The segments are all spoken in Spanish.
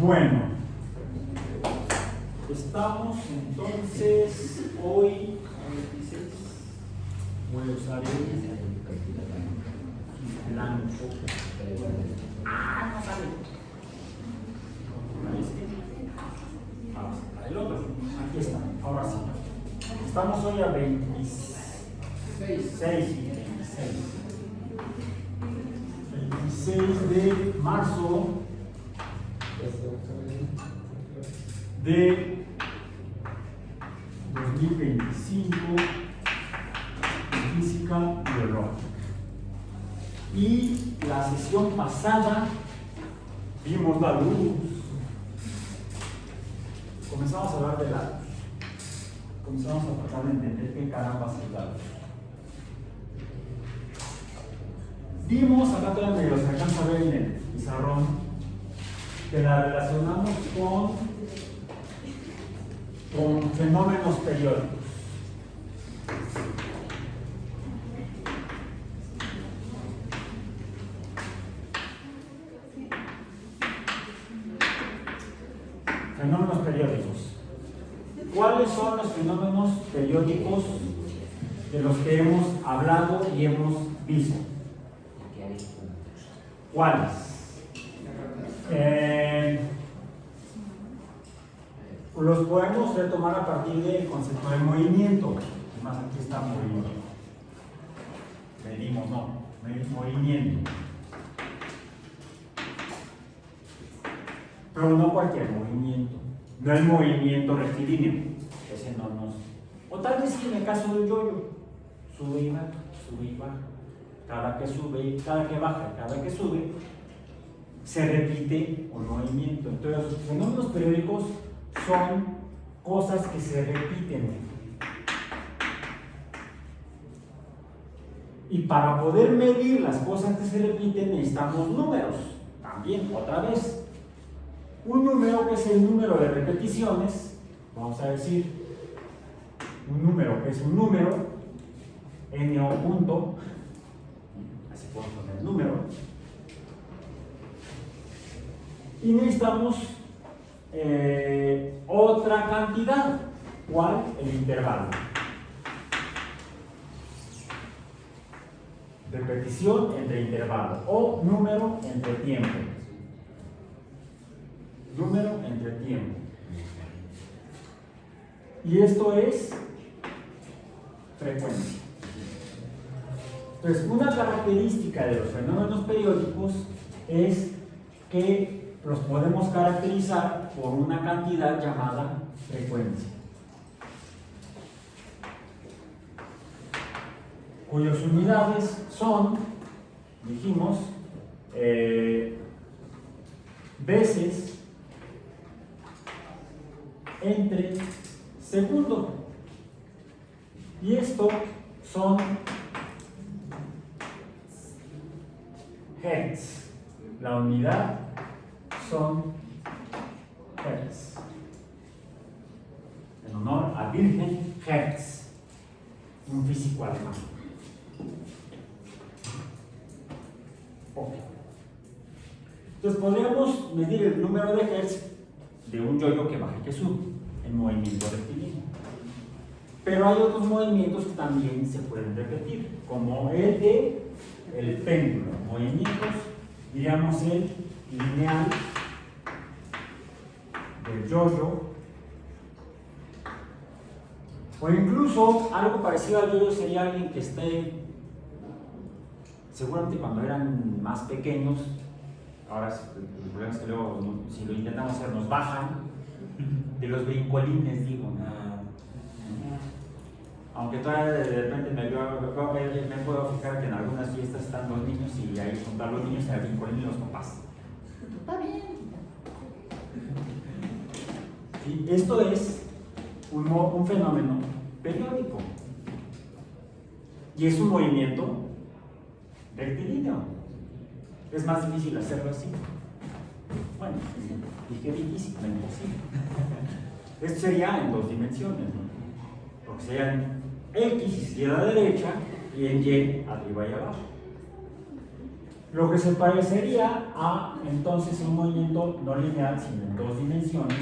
Bueno, estamos entonces hoy a 26. Voy a usar el blanco. No sale. El otro. Aquí está. Ahora sí. Estamos hoy a 26 de marzo de 2025, física biológica. Y la sesión pasada vimos la luz. Comenzamos a hablar de la luz. Comenzamos a tratar de entender qué caramba es la luz. Vimos, acá todavía me los alcanza a ver en el pizarrón, que la relacionamos con fenómenos periódicos. Fenómenos periódicos. ¿Cuáles son los fenómenos periódicos de los que hemos hablado y hemos visto? ¿Cuáles? Los podemos retomar a partir del concepto de movimiento. Además, aquí está movimiento. Medimos, no, movimiento. Pero no cualquier movimiento. No el movimiento rectilíneo. Ese no nos. O tal vez sí en el caso del yo-yo. Sube y baja, sube y baja. Cada que sube, cada que baja, cada que sube, se repite un movimiento. Entonces, los fenómenos periódicos son cosas que se repiten. Y para poder medir las cosas que se repiten necesitamos números. También, otra vez. Un número que es el número de repeticiones, vamos a decir, un número que es un número, n o punto, así podemos poner el número, y necesitamos otra cantidad. ¿Cuál? El intervalo. Repetición entre intervalo o número entre tiempo. Número entre tiempo. Y esto es frecuencia. Entonces, una característica de los fenómenos periódicos es que los podemos caracterizar por una cantidad llamada frecuencia, cuyas unidades son, dijimos, veces entre segundo. Y esto son hertz. La unidad son hertz. En honor a Wilhelm Hertz, un físico alemán. Okay. Entonces podríamos medir el número de hertz de un yo-yo que baja y que sube, el movimiento rectilíneo. Pero hay otros movimientos que también se pueden repetir, como el de el péndulo. Movimientos, diríamos el lineal del yo-yo, o incluso algo parecido al yo-yo sería alguien que esté, seguramente cuando eran más pequeños, ahora el problema es que luego si lo intentamos hacer nos bajan de los brincolines, digo, aunque todavía de repente me puedo fijar que en algunas fiestas están los niños y ahí juntar los niños y el brincolín y los papás. Está bien. ¿Sí? Esto es un fenómeno periódico y es un movimiento rectilíneo. Es más difícil hacerlo así. Bueno, dije difícil, no imposible. Esto sería en dos dimensiones, ¿no? Porque sería en X izquierda derecha y en Y arriba y abajo. Lo que se parecería a entonces un movimiento no lineal, sino en dos dimensiones,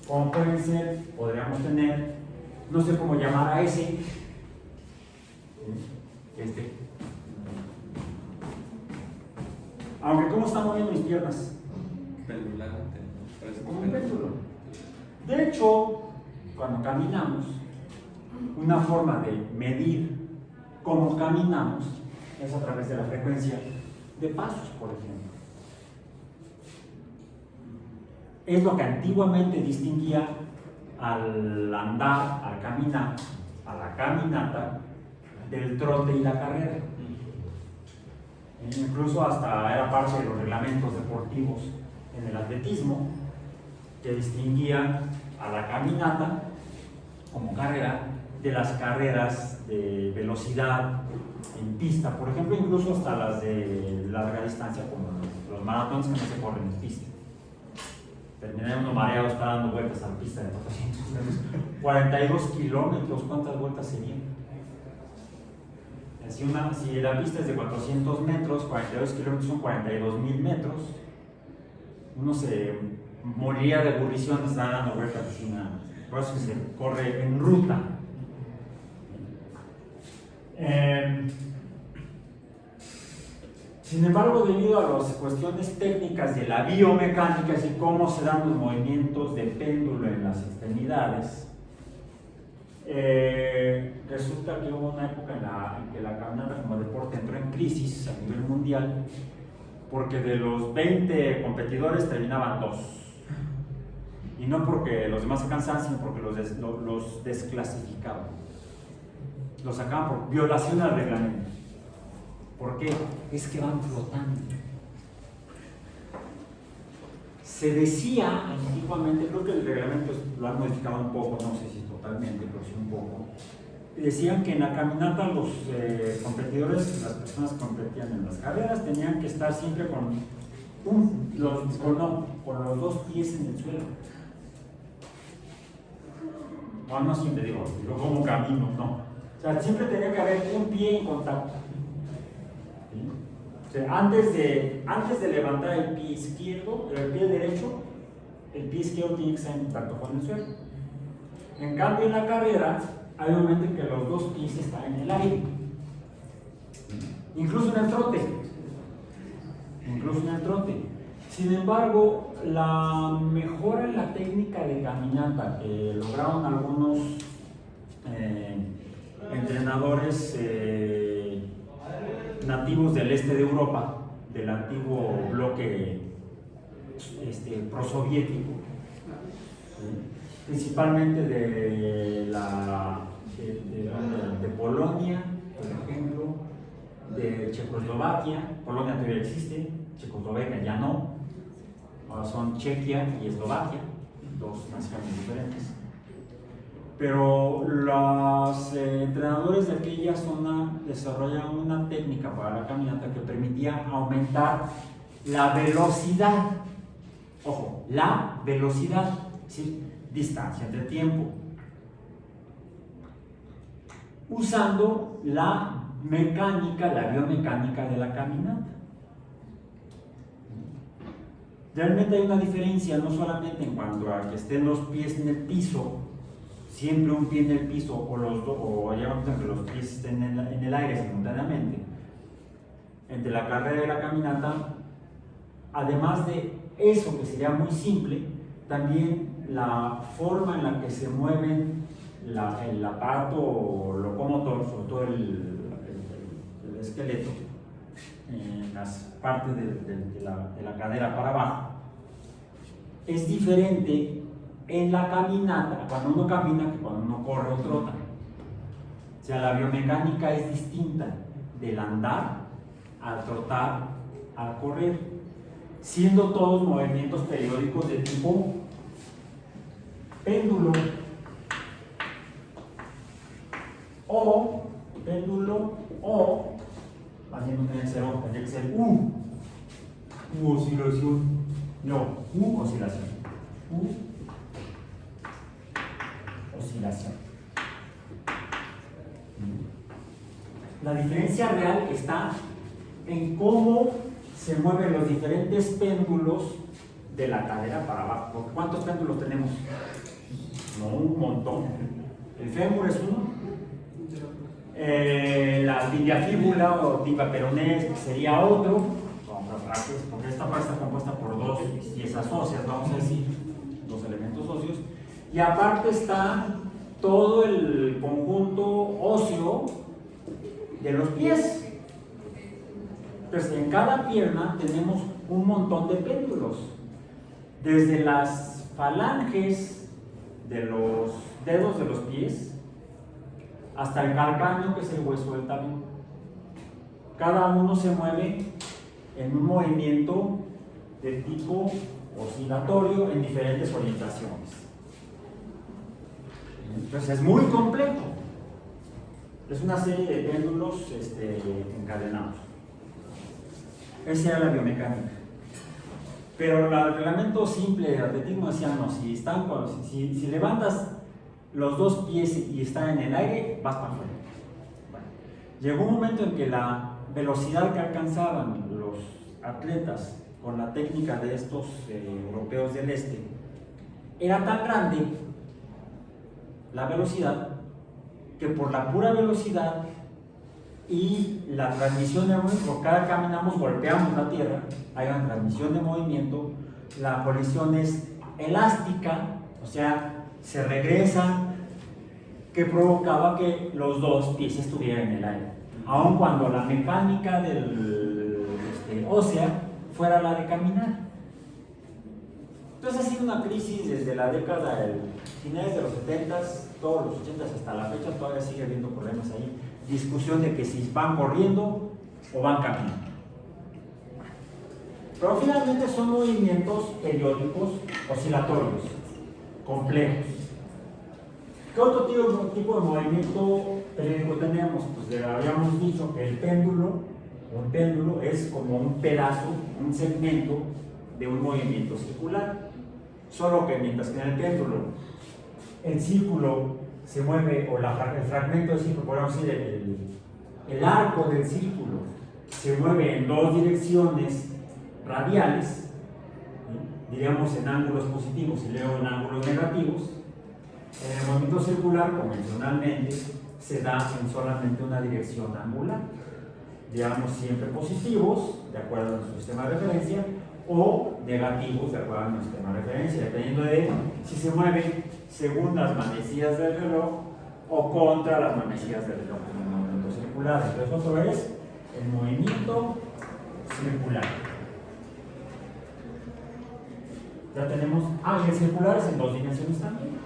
como pueden ser, podríamos tener, no sé cómo llamar a ese, aunque ¿cómo están moviendo mis piernas? Pendulante, parece Como un péndulo. De hecho, cuando caminamos, una forma de medir cómo caminamos es a través de la frecuencia de pasos, por ejemplo. Es lo que antiguamente distinguía al andar, al caminar, a la caminata, del trote y la carrera. Incluso hasta era parte de los reglamentos deportivos en el atletismo, que distinguía a la caminata como carrera de las carreras de velocidad en pista, por ejemplo, incluso hasta las de larga distancia, como los maratones que no se corren en pista. Terminé uno mareado, está dando vueltas a la pista de 400 metros. 42 kilómetros, ¿cuántas vueltas serían? Si la pista es de 400 metros, 42 kilómetros son 42,000 metros. Uno se moriría de aburrición de estar dando vueltas así nada más. Por eso que se corre en ruta. Sin embargo, debido a las cuestiones técnicas de la biomecánica, es decir, cómo se dan los movimientos de péndulo en las extremidades, resulta que hubo una época en que la caminata como deporte entró en crisis a nivel mundial, porque de los 20 competidores terminaban 2. Y no porque los demás se cansaban, sino porque los desclasificaban. Los sacaban por violación al reglamento. ¿Por qué? Es que van flotando. Se decía antiguamente, creo que el reglamento lo han modificado un poco, no sé si totalmente, pero sí un poco. Decían que en la caminata los competidores, las personas que competían en las carreras, tenían que estar siempre con los 2 pies en el suelo. No siempre digo como camino, no. O sea, siempre tenía que haber un pie en contacto. ¿Sí? O sea, antes de levantar el pie izquierdo, el pie derecho, el pie izquierdo tiene que estar en contacto con el suelo. En cambio, en la carrera, hay un momento en que los 2 pies están en el aire. Incluso en el trote. Sin embargo, la mejora en la técnica de caminata que lograron algunos entrenadores nativos del este de Europa, del antiguo bloque prosoviético, principalmente de Polonia, por ejemplo, de Checoslovaquia. Polonia todavía existe, Checoslovaquia ya no. Ahora son Chequia y Eslovaquia, 2 naciones diferentes. Pero los entrenadores de aquella zona desarrollaron una técnica para la caminata que permitía aumentar la velocidad. Ojo, la velocidad, es decir, distancia entre tiempo, usando la mecánica, la biomecánica de la caminata. Realmente hay una diferencia, no solamente en cuanto a que estén los pies en el piso, siempre un pie en el piso, o llevamos a que los pies estén en el aire simultáneamente, entre la carrera y la caminata. Además de eso, que sería muy simple, también la forma en la que se mueven el aparato locomotor, sobre todo el esqueleto, en las partes de la cadera para abajo, es diferente en la caminata, cuando uno camina, que cuando uno corre o trota. O sea, la biomecánica es distinta del andar, al trotar, al correr, siendo todos movimientos periódicos de tipo péndulo o haciendo un cero, tendría que ser U oscilación, no, U oscilación, oscilación. La diferencia real está en cómo se mueven los diferentes péndulos de la cadera para abajo. Porque ¿cuántos péndulos tenemos? No, un montón. El fémur es uno. La tibia fíbula o tibia peroné sería otro. Porque esta parte está compuesta por dos piezas óseas, vamos a decir, dos elementos óseos. Y aparte está todo el conjunto óseo de los pies. Entonces, en cada pierna tenemos un montón de péndulos, desde las falanges de los dedos de los pies hasta el calcáneo, que es el hueso del talón. Cada uno se mueve en un movimiento de tipo oscilatorio en diferentes orientaciones. Entonces es muy complejo. Es una serie de péndulos encadenados. Esa era la biomecánica. Pero el reglamento simple de atletismo decía, no, si levantas los dos pies y están en el aire, vas para afuera. Bueno, llegó un momento en que la velocidad que alcanzaban los atletas con la técnica de estos europeos del este era tan grande la velocidad que por la pura velocidad y la transmisión de movimiento, cada que caminamos golpeamos la tierra, hay una transmisión de movimiento, la colisión es elástica, o sea, se regresa, que provocaba que los dos pies estuvieran en el aire, aun cuando la mecánica ósea fuera la de caminar. Entonces ha sido una crisis desde la década de finales de los 70s, todos los 80s hasta la fecha, todavía sigue habiendo problemas ahí. Discusión de que si van corriendo o van caminando. Pero finalmente son movimientos periódicos oscilatorios, complejos. ¿Qué otro tipo de movimiento periódico tenemos? Pues habíamos dicho que el péndulo, un péndulo es como un pedazo, un segmento de un movimiento circular. Solo que mientras que en el péndulo el círculo se mueve, o el fragmento del círculo, podemos decir el arco del círculo, se mueve en dos direcciones radiales, diríamos en ángulos positivos y luego en ángulos negativos. En el movimiento circular, convencionalmente, se da en solamente una dirección angular, digamos siempre positivos, de acuerdo a nuestro sistema de referencia, o negativos, de acuerdo a nuestro sistema de referencia, dependiendo de si se mueve según las manecillas del reloj o contra las manecillas del reloj en el movimiento circular. Entonces, otro es el movimiento circular. Ya tenemos, y el circular es en dos dimensiones también.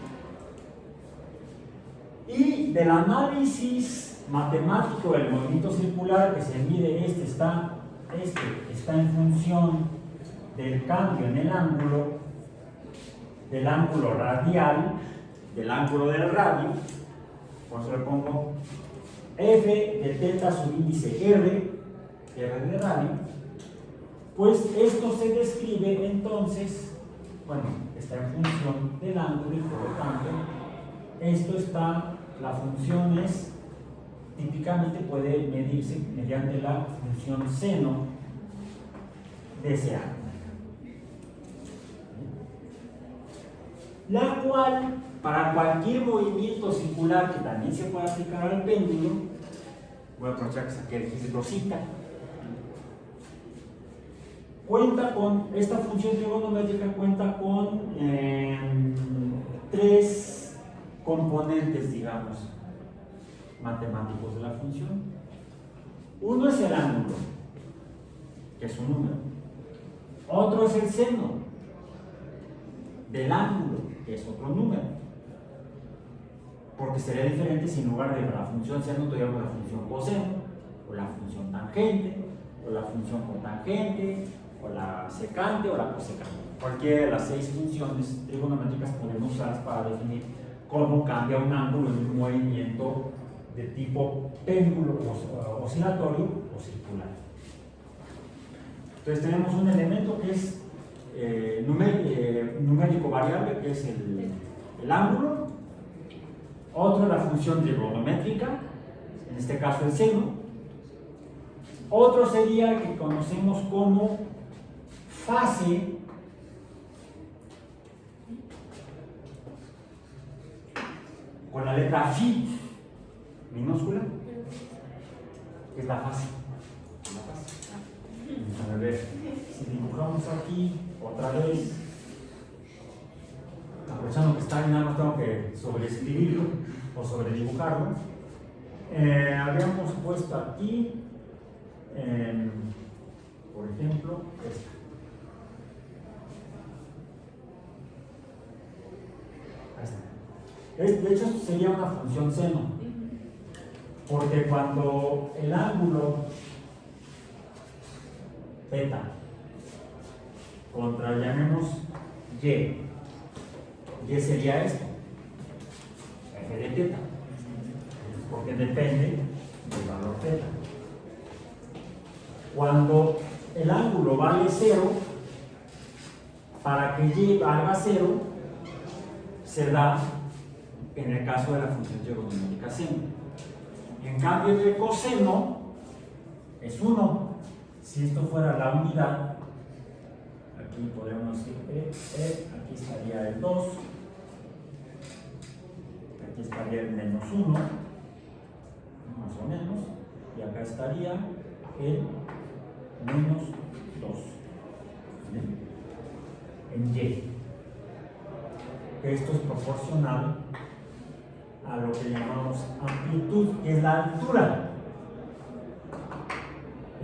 Y del análisis matemático del movimiento circular que se mide, este está en función del cambio en el ángulo, del ángulo radial, del ángulo del radio, por eso le pongo f de teta subíndice r de radio, pues esto se describe entonces, bueno, está en función del ángulo y por lo tanto, esto está, la función es, típicamente puede medirse mediante la función seno de ese ángulo. La cual, para cualquier movimiento circular que también se pueda aplicar al péndulo, voy a aprovechar que saqué el rosita, cuenta con, esta función trigonométrica cuenta con tres componentes, digamos, matemáticos de la función. Uno es el ángulo, que es un número. Otro es el seno del ángulo, que es otro número, porque sería diferente si en lugar de la función seno tuviéramos la función coseno, o la función tangente, o la función cotangente, o la secante, o la cosecante. Cualquiera de las 6 funciones trigonométricas podemos usarlas para definir cómo cambia un ángulo en un movimiento de tipo péndulo oscilatorio o circular. Entonces tenemos un elemento que es numérico variable, que es el ángulo. Otro, la función trigonométrica, en este caso el seno. Otro sería el que conocemos como fase con la letra phi minúscula, que es la fase. A ver, si dibujamos aquí otra vez, aprovechando que está ahí, nada más tengo que sobreescribirlo o sobredibujarlo. Habríamos puesto aquí, por ejemplo, esta. Ahí está. De hecho, esto sería una función seno, porque cuando el ángulo θ contra, llamemos y sería esto, f de θ, porque depende del valor θ. Cuando el ángulo vale 0, para que y valga 0, se da en el caso de la función trigonométrica seno. En cambio, el coseno es 1. Si esto fuera la unidad, aquí podríamos decir aquí estaría el 2, aquí estaría el menos 1, más o menos, y acá estaría el menos 2, en y. Esto es proporcional a lo que llamamos amplitud, que es la altura.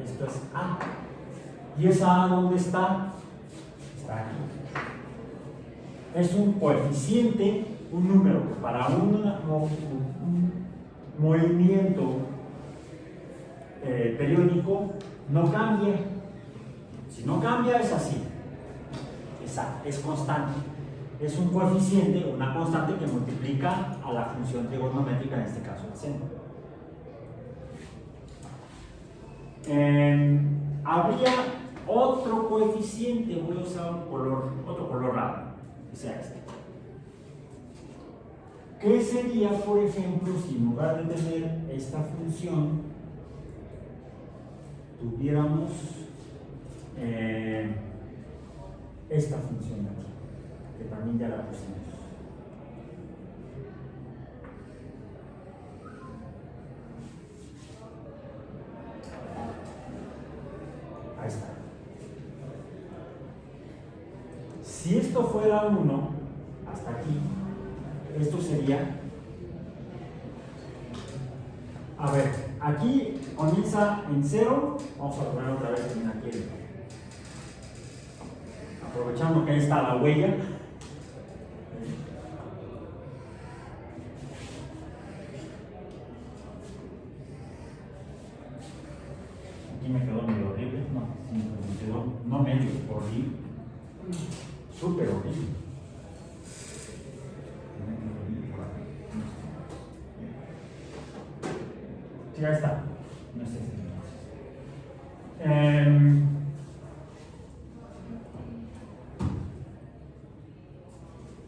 Esto es A. ¿Y esa A dónde está? Está aquí. Es un coeficiente, un número que para un movimiento periódico no cambia. Si no cambia, es así. Es constante. Es un coeficiente, una constante que multiplica a la función trigonométrica, en este caso el seno. Habría otro coeficiente, voy a usar otro color raro, que sea este. ¿Qué sería, por ejemplo, si en lugar de tener esta función, tuviéramos esta función de aquí, que también ya la pusimos? Ahí está. Si esto fuera 1, hasta aquí, esto sería, a ver, aquí comienza en 0, vamos a poner otra vez en aquí, aprovechando que ahí está la huella. Aquí me quedó medio horrible, no, me quedó, no medio, horrible, súper horrible. Sí, ahí está. No sé si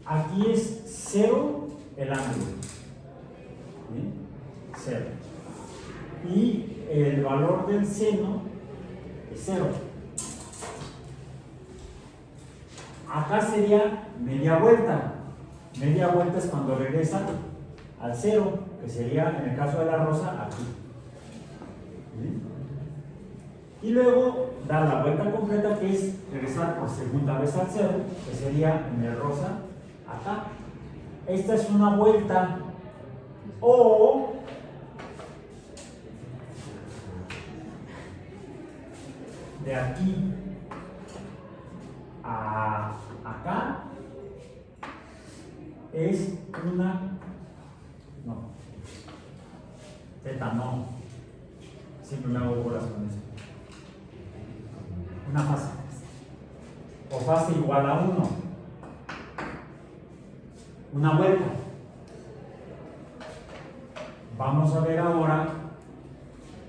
aquí es 0 el ángulo. ¿Sí? 0. Y el valor del seno es 0. Acá sería media vuelta. Media vuelta es cuando regresa al 0, que sería en el caso de la rosa aquí. ¿Sí? Y luego dar la vuelta completa, que es regresar por segunda vez al 0, que sería en el rosa acá. Esta es una vuelta, o de aquí a acá es una, no, zeta no, siempre me hago bolas con eso, una fase, o fase igual a 1, una vuelta. Vamos a ver ahora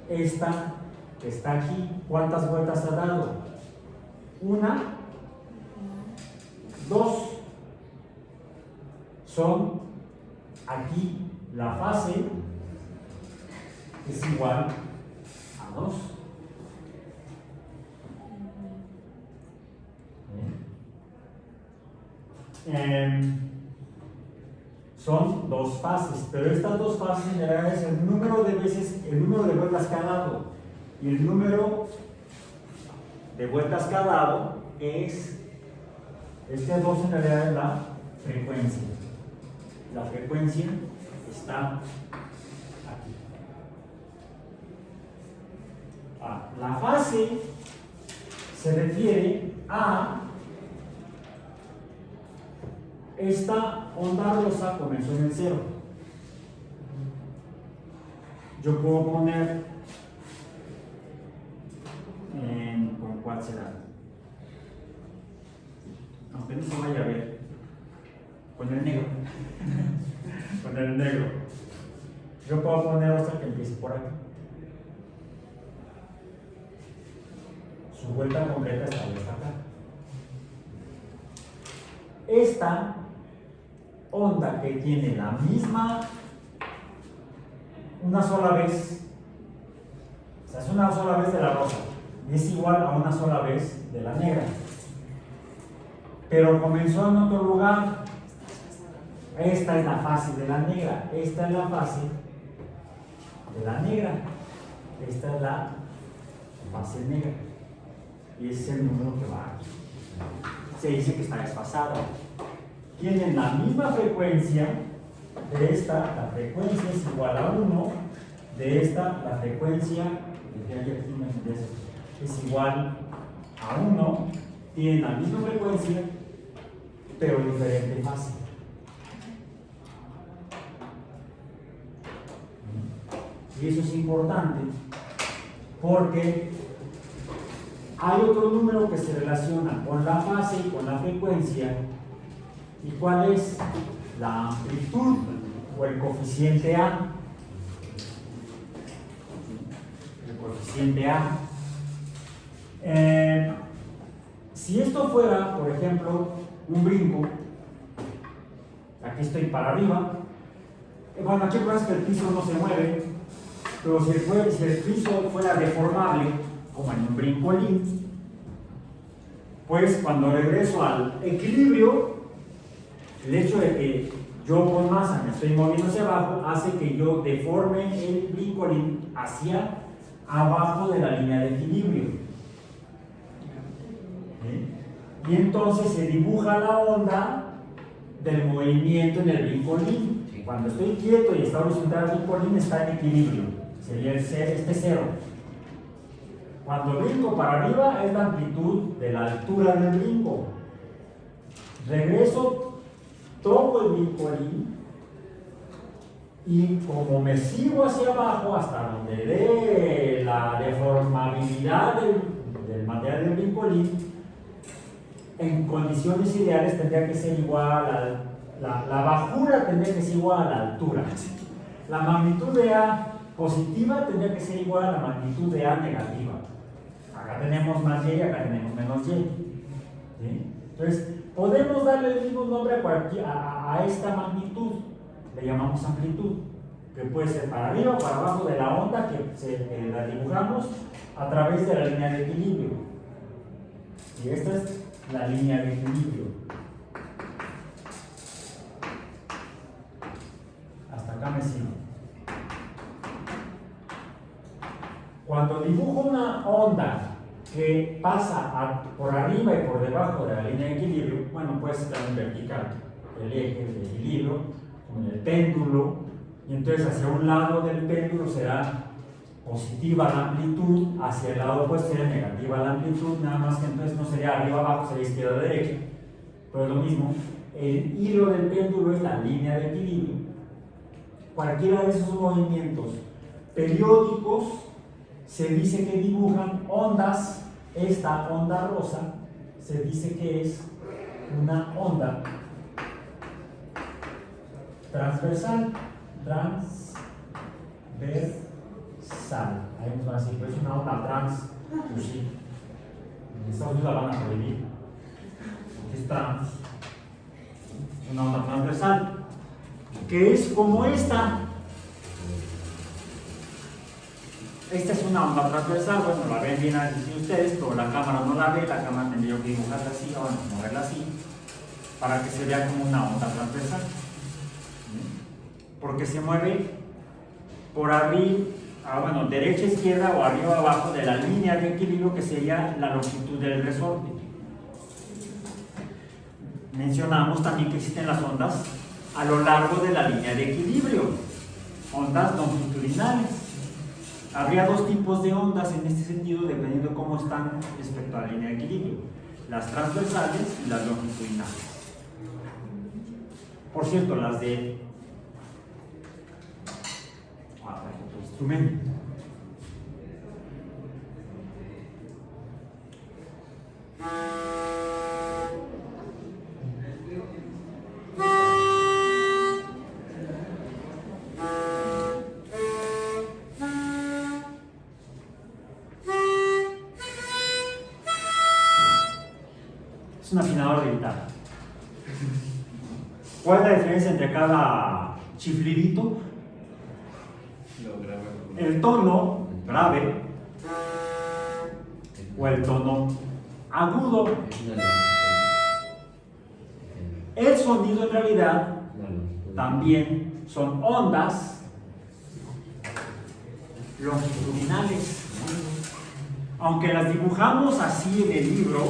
esta que está aquí, ¿cuántas vueltas ha dado? 1, 2, son aquí la fase es igual a 2, son dos fases, pero estas dos fases en realidad es el número de veces, el número de vueltas que ha dado, y el número de vueltas que ha dado es, este 2 en realidad es la frecuencia. La frecuencia está aquí. La fase se refiere a esta onda rosa comenzó en el 0. Yo puedo poner ¿con cuál será? Aunque no se vaya a ver, con el negro. Con el negro. Yo puedo poner otra que empiece por aquí. Su vuelta completa está acá. Esta onda que tiene la misma, una sola vez, o sea, es una sola vez de la rosa, y es igual a una sola vez de la negra, pero comenzó en otro lugar. Esta es la fase de la negra, esta es la fase de la negra, esta es la fase negra, y ese es el número que va aquí. Se dice que está desfasada. Tienen la misma frecuencia de esta, la frecuencia es igual a 1, de esta, la frecuencia es igual a 1, tienen la misma frecuencia, pero diferente fase. Y eso es importante porque hay otro número que se relaciona con la fase y con la frecuencia. ¿Y cuál es? La amplitud o el coeficiente A. El coeficiente A. Si esto fuera, por ejemplo, un brinco, aquí estoy para arriba, bueno, aquí pasa que el piso no se mueve, pero si el piso fuera deformable, como en un brincolín, pues cuando regreso al equilibrio, el hecho de que yo con masa me estoy moviendo hacia abajo hace que yo deforme el brincolín hacia abajo de la línea de equilibrio. ¿Sí? Y entonces se dibuja la onda del movimiento en el brincolín. Cuando estoy quieto y está horizontal el brincolín está en equilibrio, sería este 0. Cuando brinco para arriba es la amplitud de la altura del brinco. Regreso, toco el brincolín y como me sigo hacia abajo hasta donde dé la deformabilidad del material del brincolín, en condiciones ideales tendría que ser igual a la bajura tendría que ser igual a la altura. La magnitud de A positiva tendría que ser igual a la magnitud de A negativa. Acá tenemos más Y y acá tenemos menos Y. ¿Sí? Entonces, podemos darle el mismo nombre a esta magnitud, le llamamos amplitud, que puede ser para arriba o para abajo de la onda que la dibujamos a través de la línea de equilibrio. Y esta es la línea de equilibrio. Hasta acá me sigo. Cuando dibujo una onda que pasa por arriba y por debajo de la línea de equilibrio, bueno, puede ser también vertical, el eje de equilibrio, con el péndulo, y entonces hacia un lado del péndulo será positiva la amplitud, hacia el lado opuesto sería negativa la amplitud, nada más que entonces no sería arriba abajo, sería izquierda derecha, pero es lo mismo. El hilo del péndulo es la línea de equilibrio. Cualquiera de esos movimientos periódicos se dice que dibujan ondas. Esta onda rosa se dice que es una onda transversal. Ahí nos van a decir, pero es una onda trans. Pues sí, en Estados Unidos la van a prohibir. Es trans. Es una onda transversal. Que es como esta. Esta es una onda transversal, bueno, la ven bien así ustedes, pero la cámara no la ve, la cámara tendría que dibujarla así, o bueno, moverla así. para que se vea como una onda transversal. Porque se mueve por arriba, bueno, derecha, izquierda o arriba, abajo de la línea de equilibrio que sería la longitud del resorte. Mencionamos también que existen las ondas a lo largo de la línea de equilibrio, ondas longitudinales. Habría dos tipos de ondas en este sentido dependiendo de cómo están respecto a la línea de equilibrio: las transversales y las longitudinales. Por cierto, las de instrumento. Es un afinador de guitarra. ¿Cuál es la diferencia entre cada chiflidito? El tono grave o el tono agudo. El sonido en realidad también son ondas longitudinales. Aunque las dibujamos así en el libro,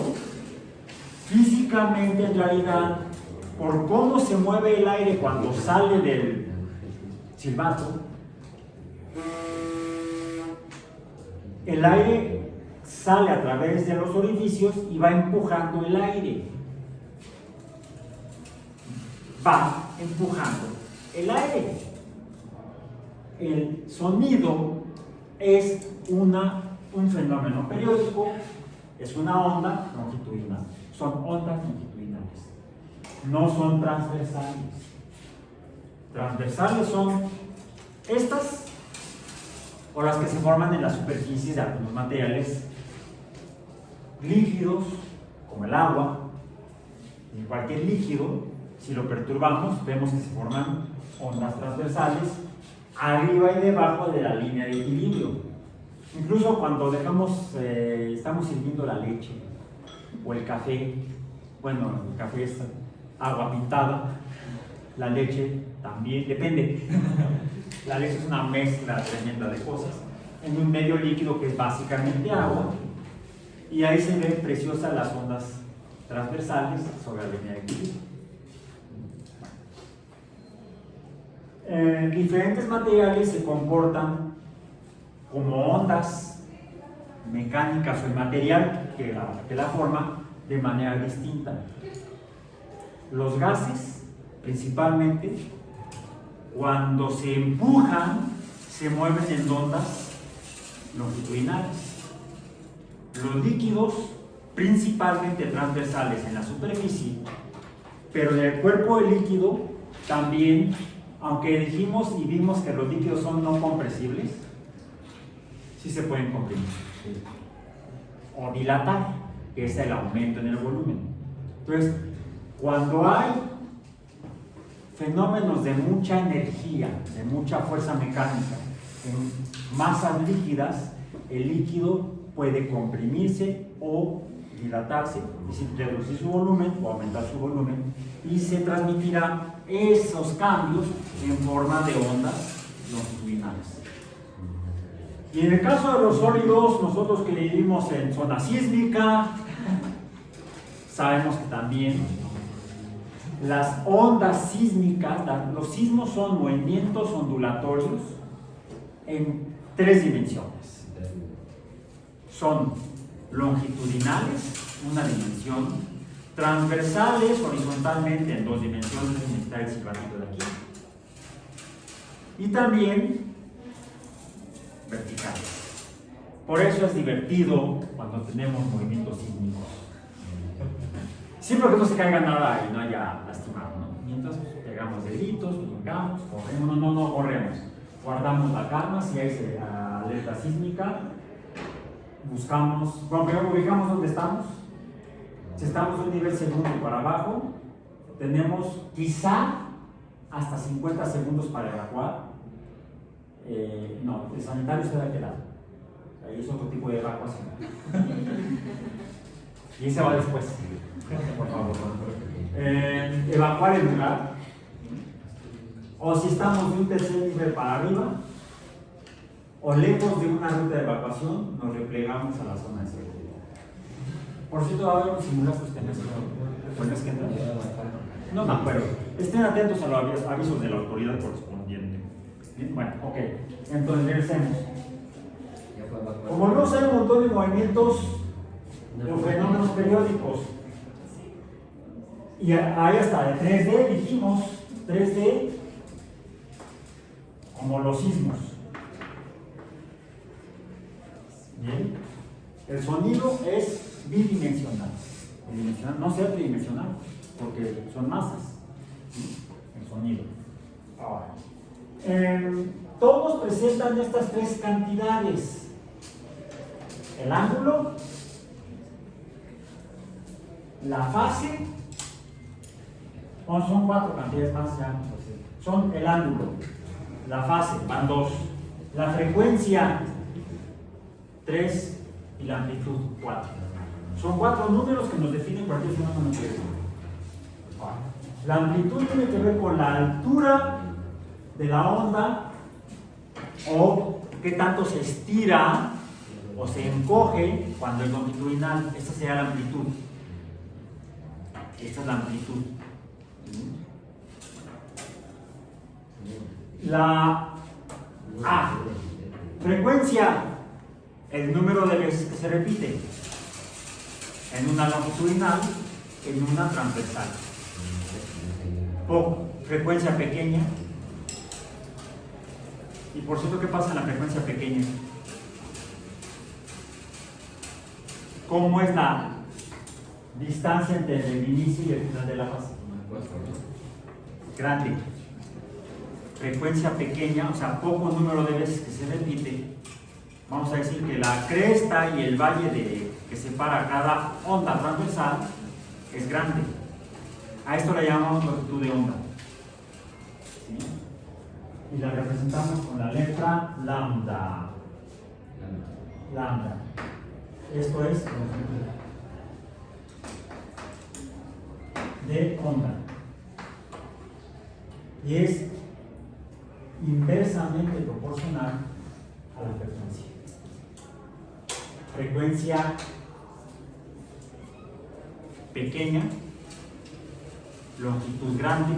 físicamente en realidad, por cómo se mueve el aire cuando sale del silbato, el aire sale a través de los orificios y va empujando el aire. Va empujando el aire. El sonido es un fenómeno periódico, es una onda longitudinal. Son ondas longitudinales, no son transversales. Transversales son estas o las que se forman en las superficies de algunos materiales líquidos, como el agua. En cualquier líquido, si lo perturbamos, vemos que se forman ondas transversales arriba y debajo de la línea de equilibrio. Incluso cuando estamos sirviendo la leche o el café, bueno, el café es agua pintada, la leche también, depende. La leche es una mezcla tremenda de cosas en un medio líquido que es básicamente agua, y ahí se ven preciosas las ondas transversales sobre la línea de equilibrio. Diferentes materiales se comportan como ondas mecánicas o el material que la forma de manera distinta. Los gases, principalmente, cuando se empujan, se mueven en ondas longitudinales. Los líquidos, principalmente transversales en la superficie, pero en el cuerpo del líquido también, aunque dijimos y vimos que los líquidos son no compresibles, sí se pueden comprimir o dilatar, que es el aumento en el volumen. Entonces, cuando hay fenómenos de mucha energía, de mucha fuerza mecánica en masas líquidas, el líquido puede comprimirse o dilatarse, es decir, reducir su volumen o aumentar su volumen, y se transmitirá esos cambios en forma de ondas longitudinales. Y en el caso de los sólidos, nosotros que vivimos en zona sísmica, sabemos que también las ondas sísmicas, los sismos son movimientos ondulatorios en 3 dimensiones. Son longitudinales, una dimensión, transversales, horizontalmente en 2 dimensiones, está el silbatito de aquí, y también verticales. Por eso es divertido cuando tenemos movimientos sísmicos. Siempre que no se caiga nada y no haya lastimado, ¿no? Mientras pegamos deditos, brincamos, corremos, no corremos. Guardamos la calma, si hay alerta sísmica, buscamos, bueno, primero ubicamos dónde estamos. Si estamos de un nivel segundo para abajo, tenemos quizá hasta 50 segundos para evacuar. No, el sanitario está de aquel lado. Ahí es otro tipo de evacuación. Y ese va después. Por favor. evacuar el lugar, o si estamos de un tercer nivel para arriba, o lejos de una ruta de evacuación, nos replegamos a la zona de seguridad. Por cierto, va a haber un simulacro este mes, ¿no? ¿El mes que entra? No me acuerdo. Estén atentos a los avisos de la autoridad correspondiente. Bien, bueno, ok. Entonces, regresemos. Como vemos, hay un montón de movimientos o fenómenos periódicos. Y hay hasta de 3D, dijimos, 3D, como los sismos. Bien. El sonido es bidimensional. Bidimensional, no sea tridimensional, porque son masas. El sonido. Ahora, todos presentan estas tres cantidades: el ángulo, la fase, son cuatro cantidades más, ya, son el ángulo, la fase, van dos, la frecuencia, 3, y la amplitud, 4. Son cuatro números que nos definen cualquier fenómeno que es. La amplitud tiene que ver con la altura de la onda o qué tanto se estira o se encoge cuando es longitudinal. Esta sería la amplitud. Esta es la amplitud. La frecuencia, el número de veces que se repite en una longitudinal, en una transversal. Frecuencia pequeña. Y por cierto, ¿qué pasa en la frecuencia pequeña? ¿Cómo es la distancia entre el inicio y el final de la fase? Grande. Frecuencia pequeña, o sea, poco número de veces que se repite. Vamos a decir que la cresta y el valle que separa cada onda transversal es grande. A esto le llamamos longitud de onda. ¿Sí? Y la representamos con la letra lambda. Lambda. Esto es longitud de onda. Y es inversamente proporcional a la frecuencia. Frecuencia pequeña, longitud grande,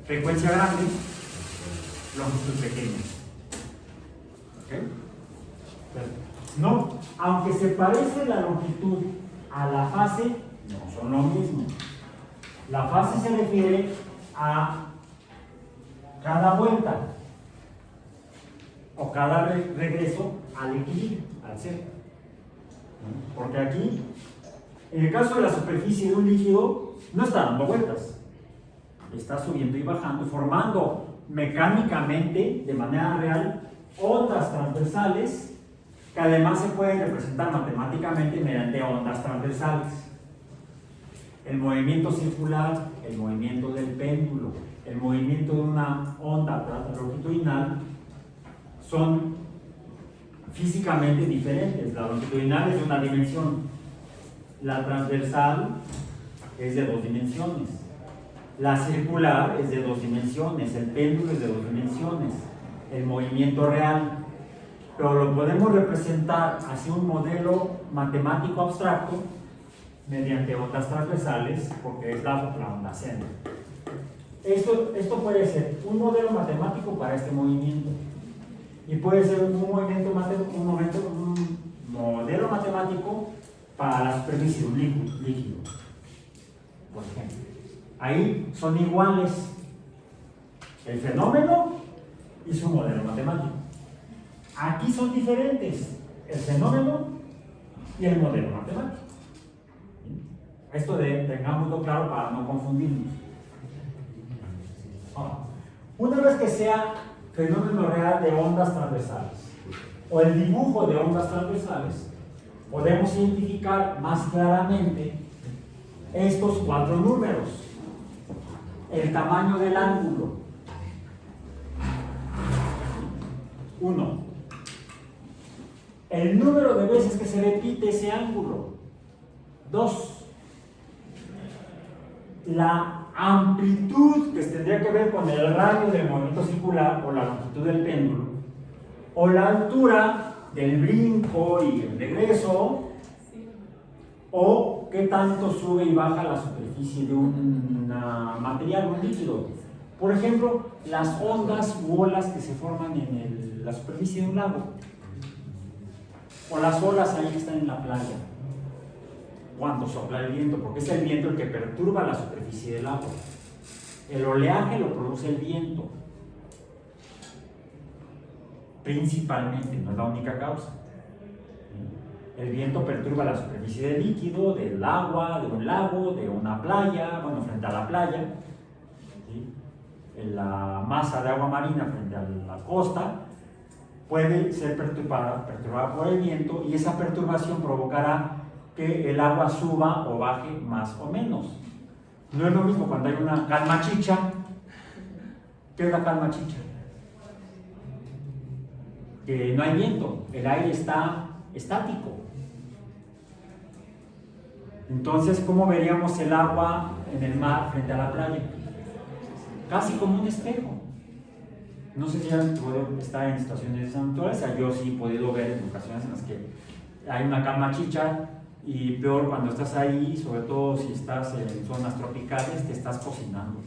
frecuencia grande, longitud pequeña. ¿Ok? No, aunque se parece la longitud a la fase, no son lo mismo. La fase se refiere a cada vuelta o cada regreso al equilibrio, al cero. Porque aquí, en el caso de la superficie de un líquido, no está dando vueltas, está subiendo y bajando, formando mecánicamente, de manera real, ondas transversales que además se pueden representar matemáticamente mediante ondas transversales. El movimiento circular, el movimiento del péndulo, el movimiento de una onda longitudinal son físicamente diferentes. La longitudinal es de una dimensión, la transversal es de 2 dimensiones, la circular es de 2 dimensiones, el péndulo es de 2 dimensiones, el movimiento real, pero lo podemos representar hacia un modelo matemático abstracto mediante ondas transversales, porque es la onda centro. Esto puede ser un modelo matemático para este movimiento y puede ser un modelo matemático para la superficie de un líquido, por ejemplo. Ahí son iguales el fenómeno y su modelo matemático. Aquí son diferentes el fenómeno y el modelo matemático. Esto tengámoslo claro para no confundirnos. Una vez que sea fenómeno real de ondas transversales o el dibujo de ondas transversales, podemos identificar más claramente estos 4 números. El tamaño del ángulo. 1. El número de veces que se repite ese ángulo. 2. la amplitud, que tendría que ver con el radio del movimiento circular o la longitud del péndulo, o la altura del brinco y el regreso, o qué tanto sube y baja la superficie de un material, un líquido. Por ejemplo, las ondas u olas que se forman en la superficie de un lago, o las olas ahí que están en la playa, cuando sopla el viento, porque es el viento el que perturba la superficie del agua. El oleaje lo produce el viento, principalmente, no es la única causa. El viento perturba la superficie del líquido, del agua, de un lago, de una playa, bueno, frente a la playa, ¿sí? La masa de agua marina frente a la costa puede ser perturbada por el viento, y esa perturbación provocará que el agua suba o baje más o menos. No es lo mismo cuando hay una calma chicha. ¿Qué es la calma chicha? Que no hay viento, el aire está estático. Entonces, ¿cómo veríamos el agua en el mar frente a la playa? Casi como un espejo. No sé si han podido estar en situaciones de esa naturaleza. Yo sí he podido ver en ocasiones en las que hay una calma chicha, y peor cuando estás ahí, sobre todo si estás en zonas tropicales, te estás cocinando,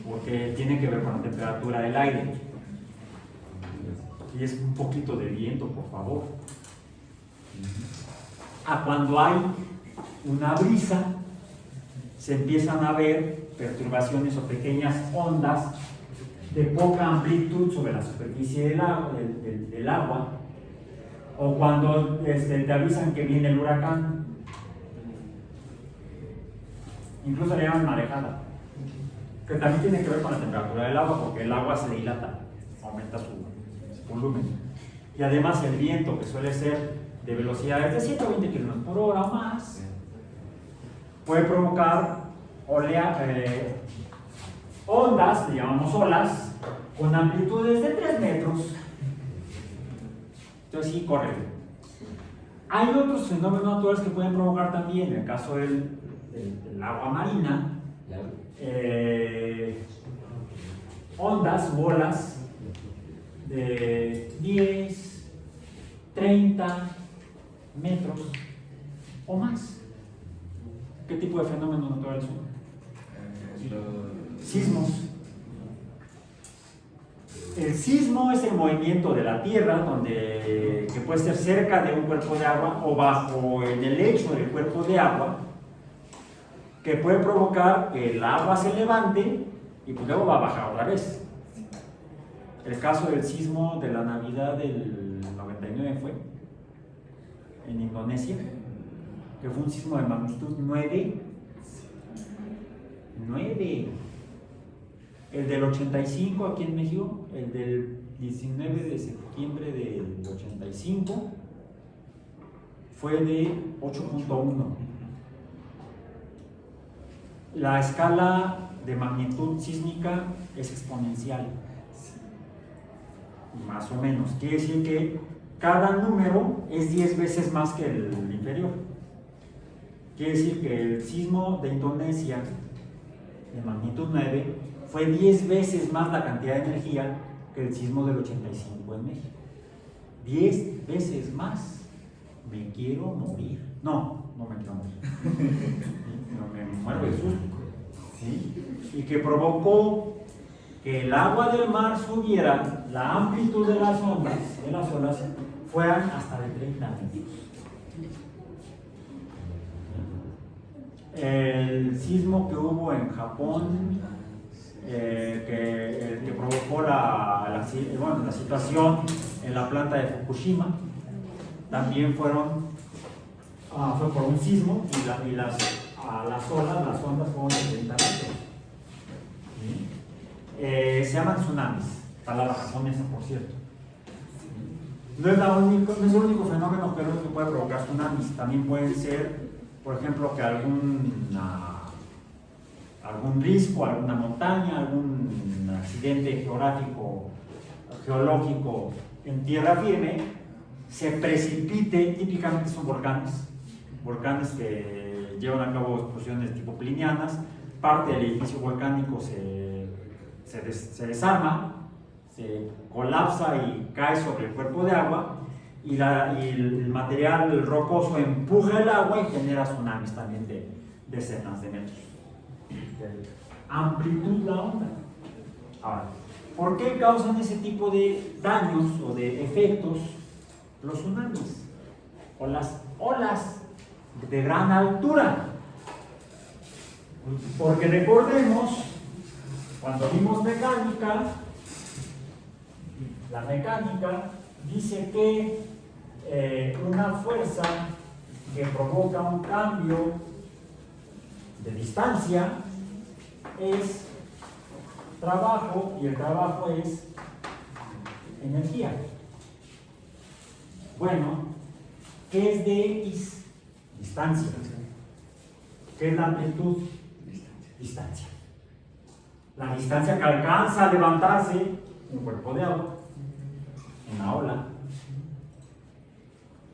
porque tiene que ver con la temperatura del aire. Y es un poquito de viento, por favor. Cuando hay una brisa, se empiezan a ver perturbaciones o pequeñas ondas de poca amplitud sobre la superficie del agua, o cuando te avisan que viene el huracán. Incluso le llaman marejada, que también tiene que ver con la temperatura del agua, porque el agua se dilata, aumenta su volumen. Y además el viento, que suele ser de velocidades de 120 km por hora o más, puede provocar ondas, le llamamos olas, con amplitudes de 3 metros. Entonces sí, corre. Hay otros fenómenos naturales que pueden provocar también, en el caso del agua marina, ondas, bolas de 10, 30 metros o más. ¿Qué tipo de fenómenos naturales son? Sismos. El sismo es el movimiento de la Tierra, que puede ser cerca de un cuerpo de agua o bajo en el lecho del cuerpo de agua, que puede provocar que el agua se levante y pues luego va a bajar otra vez. El caso del sismo de la Navidad del 99 fue en Indonesia, que fue un sismo de magnitud 9. El del 85 aquí en México, el del 19 de septiembre del 85, fue de 8.1. La escala de magnitud sísmica es exponencial, más o menos. Quiere decir que cada número es 10 veces más que el inferior. Quiere decir que el sismo de Indonesia, de magnitud 9, fue 10 veces más la cantidad de energía que el sismo del 85 en México. 10 veces más. Me quiero morir. No me quiero morir. No, me muero de susto. ¿Sí? Y que provocó que el agua del mar subiera, la amplitud de las ondas, de las olas, fueran hasta de 30 metros. El sismo que hubo en Japón, que provocó la situación en la planta de Fukushima, también fue por un sismo, y las olas, las ondas fueron de 30 metros. ¿Sí? Se llaman tsunamis, palabra japonesa, por cierto. No es el único fenómeno que puede provocar tsunamis. También pueden ser, por ejemplo, que algún risco, alguna montaña, algún accidente geológico en tierra firme, se precipite. Típicamente son volcanes que llevan a cabo explosiones tipo plinianas, parte del edificio volcánico se desarma, se colapsa y cae sobre el cuerpo de agua, y el material rocoso empuja el agua y genera tsunamis también de decenas de metros de amplitud la onda. Ahora, ¿por qué causan ese tipo de daños o de efectos los tsunamis o las olas de gran altura? Porque recordemos, cuando vimos mecánica, la mecánica dice que una fuerza que provoca un cambio de distancia es trabajo, y el trabajo es energía. Bueno, ¿qué es dx? Distancia. ¿Qué es la amplitud? Distancia. La distancia que alcanza a levantarse un cuerpo de agua, una ola,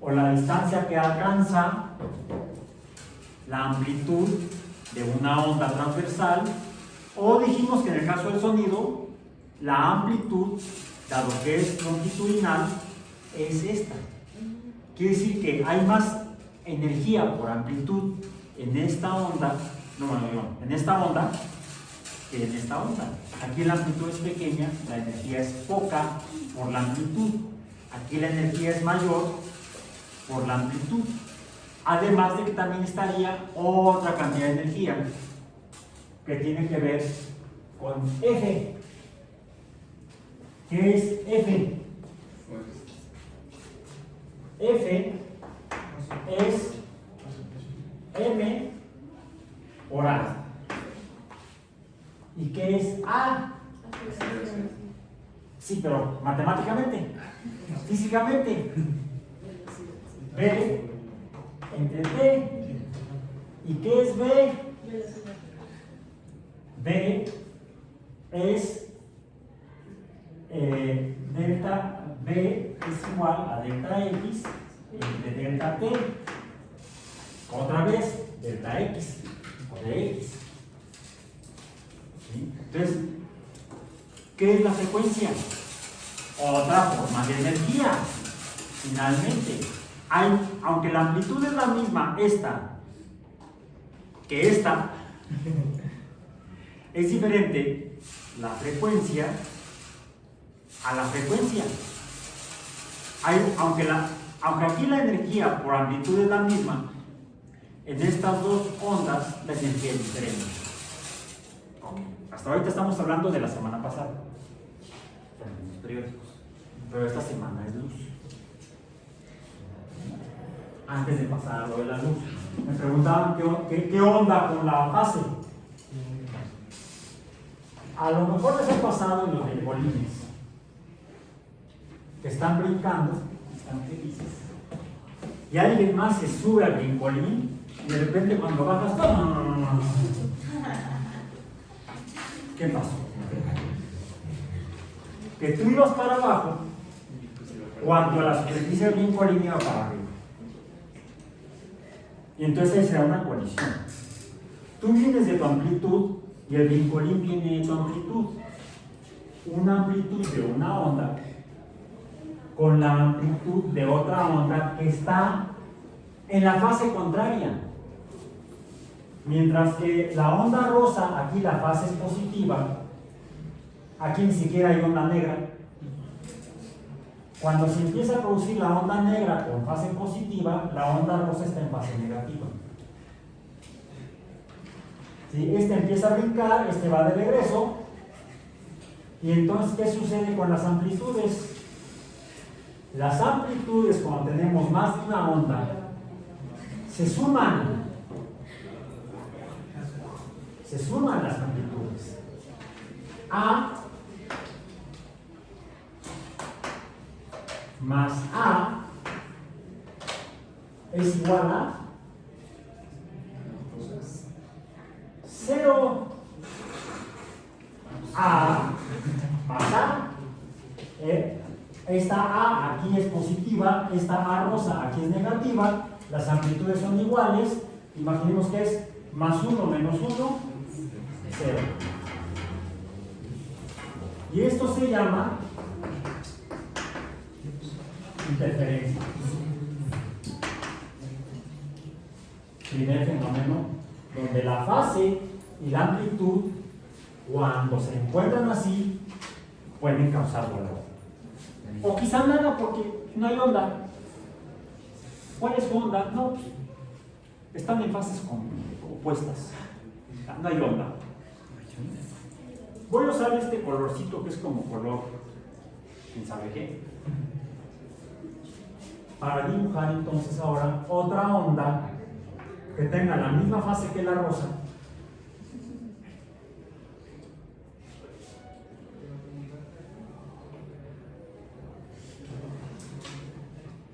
o la distancia que alcanza la amplitud de una onda transversal, o dijimos que en el caso del sonido, la amplitud, dado que es longitudinal, es esta. Quiere decir que hay más energía por amplitud en esta onda, en esta onda que en esta onda. Aquí la amplitud es pequeña, la energía es poca por la amplitud. Aquí la energía es mayor por la amplitud. Además de que también estaría otra cantidad de energía que tiene que ver con F. ¿Qué es F? F es M por A. ¿Y qué es A? Sí, pero matemáticamente, físicamente. B entre T. ¿Y qué es B? B es delta B es igual a delta X entre delta T. Otra vez, delta X o de X. ¿Sí? Entonces, ¿qué es la frecuencia? Otra forma de energía. Finalmente, aunque la amplitud es la misma, esta, que esta, es diferente la frecuencia a la frecuencia. Aunque aquí la energía por amplitud es la misma, en estas dos ondas la energía es diferente. Hasta ahorita estamos hablando de la semana pasada, en los periódicos, pero esta semana es luz. Antes de pasar a lo de la luz, me preguntaban qué onda con la fase. A lo mejor les ha pasado en los brincolines, que están brincando, están felices, y alguien más se sube al brincolín y de repente cuando bajas, ¡pum! ¿Qué pasó? Que tú ibas para abajo cuando la superficie del brincolín iba para arriba. Y entonces será una colisión. Tú vienes de tu amplitud y el brincolín viene de tu amplitud. Una amplitud de una onda con la amplitud de otra onda que está en la fase contraria. Mientras que la onda rosa, aquí la fase es positiva, aquí ni siquiera hay onda negra. Cuando se empieza a producir la onda negra con fase positiva, la onda rosa está en fase negativa. ¿Sí? Este empieza a brincar, este va de regreso. Y entonces, ¿qué sucede con las amplitudes? Las amplitudes, cuando tenemos más de una onda, se suman. Se suman las amplitudes. A más A es igual a 0. A más A. Esta A aquí es positiva, esta A rosa aquí es negativa, las amplitudes son iguales Imaginemos que es más 1 menos 1, 0. Y esto se llama interferencia. Primer fenómeno donde la fase y la amplitud, cuando se encuentran así, pueden causar dolor. O quizá nada, porque no hay onda. ¿Cuál es su onda? No, pues, están en fases opuestas. No hay onda. Voy a usar este colorcito que es como color, quién sabe qué, para dibujar entonces ahora otra onda que tenga la misma fase que la rosa,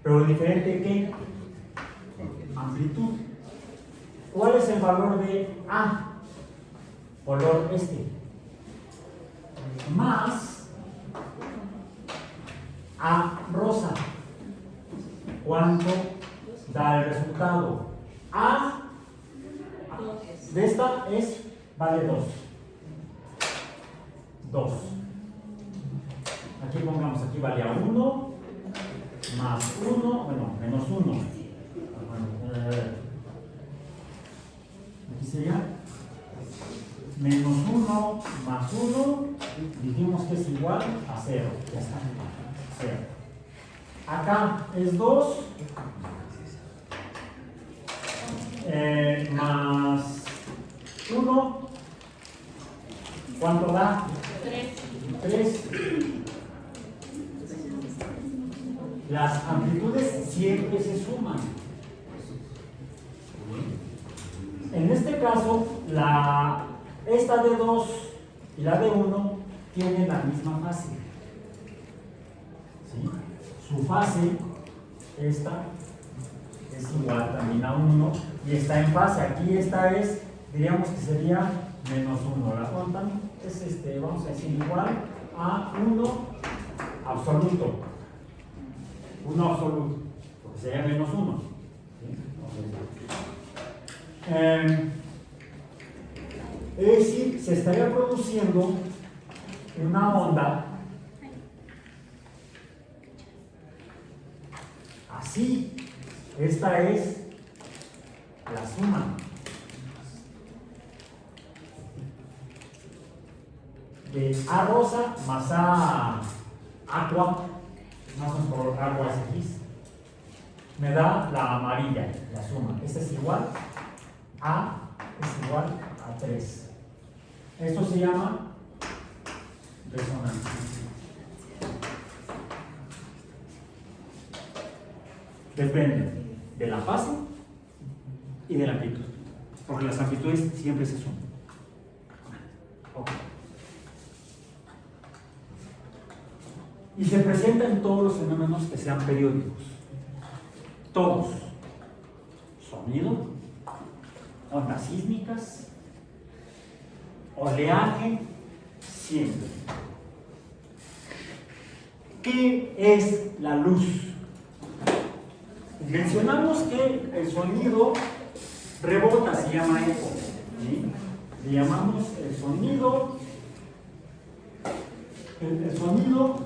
pero diferente que amplitud. ¿Cuál es el valor de A? Color este. Más A rosa. ¿Cuánto da el resultado? A de esta vale 2. 2. Aquí pongamos, aquí valía 1, más 1, bueno, menos 1. Aquí sería menos 1 más 1, dijimos que es igual a 0. Ya está, 0. Acá es 2 más 1, ¿cuánto da? 3. Las amplitudes siempre se suman. En este caso, esta de 2 y la de 1 tienen la misma fase. ¿Sí? Su fase, esta, es igual también a 1 y está en fase. Aquí esta diríamos que sería menos 1. ¿La cuentan? Es vamos a decir, igual a 1 absoluto. 1 absoluto, porque sería menos 1. ¿Sí? Es decir, se estaría produciendo una onda así. Esta es la suma de A rosa más A aqua, más un color agua es X, me da la amarilla, la suma. Esta es igual a 3. Esto se llama resonancia. Depende de la fase y de la amplitud, porque las amplitudes siempre se suman. Okay. Y se presenta en todos los fenómenos que sean periódicos. Todos. Sonido, ondas sísmicas, oleaje, siempre. ¿Qué es la luz? Mencionamos que el sonido rebota, se llama eco. ¿Sí? Le llamamos el sonido. El sonido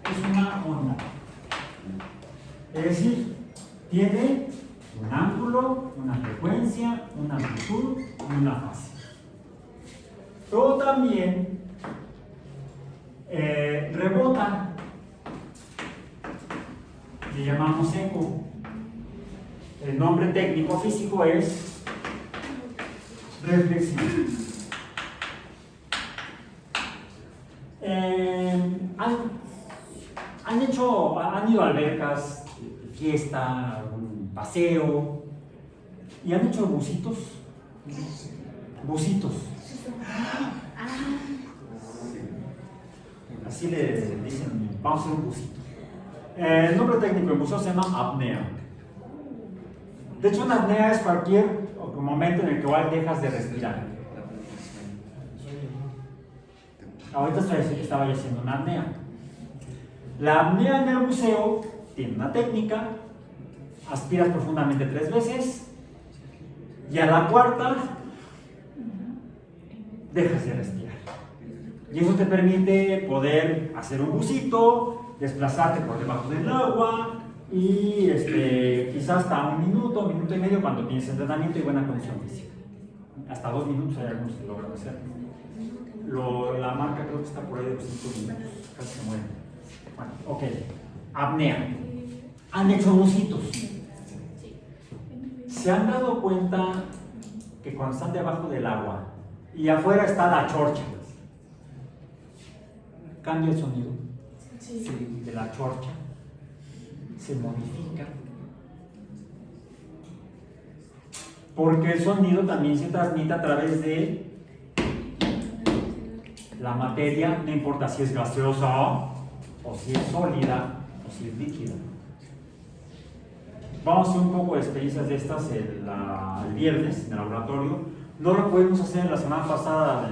es una onda. Es decir, tiene un ángulo, una frecuencia, una amplitud y una fase. Pero también rebota. Le llamamos eco. El nombre técnico físico es reflexión. Han ido a albercas, fiesta, un paseo y han hecho bucitos. Bucitos. Así le dicen, vamos a hacer un bucito. El nombre técnico del buceo se llama apnea. De hecho, una apnea es cualquier momento en el que dejas de respirar. Ahorita estaba haciendo una apnea. La apnea en el buceo tiene una técnica aspiras profundamente 3 veces y a la cuarta dejas de respirar. Y eso te permite poder hacer un bucito, desplazarte por debajo del agua y quizás hasta 1 minuto, 1 minuto y medio cuando tienes entrenamiento y buena condición física. Hasta 2 minutos hay algunos que logran hacer. La marca creo que está por ahí de 5 minutos, casi se mueren. Bueno, ok. Apnea. Han hecho bucitos. ¿Se han dado cuenta que cuando están debajo del agua y afuera está la chorcha, cambia el sonido de la chorcha? Se modifica. Porque el sonido también se transmite a través de la materia, no importa si es gaseosa o si es sólida o si es líquida. Vamos a hacer un poco de experiencias de estas el viernes en el laboratorio. No lo pudimos hacer la semana pasada,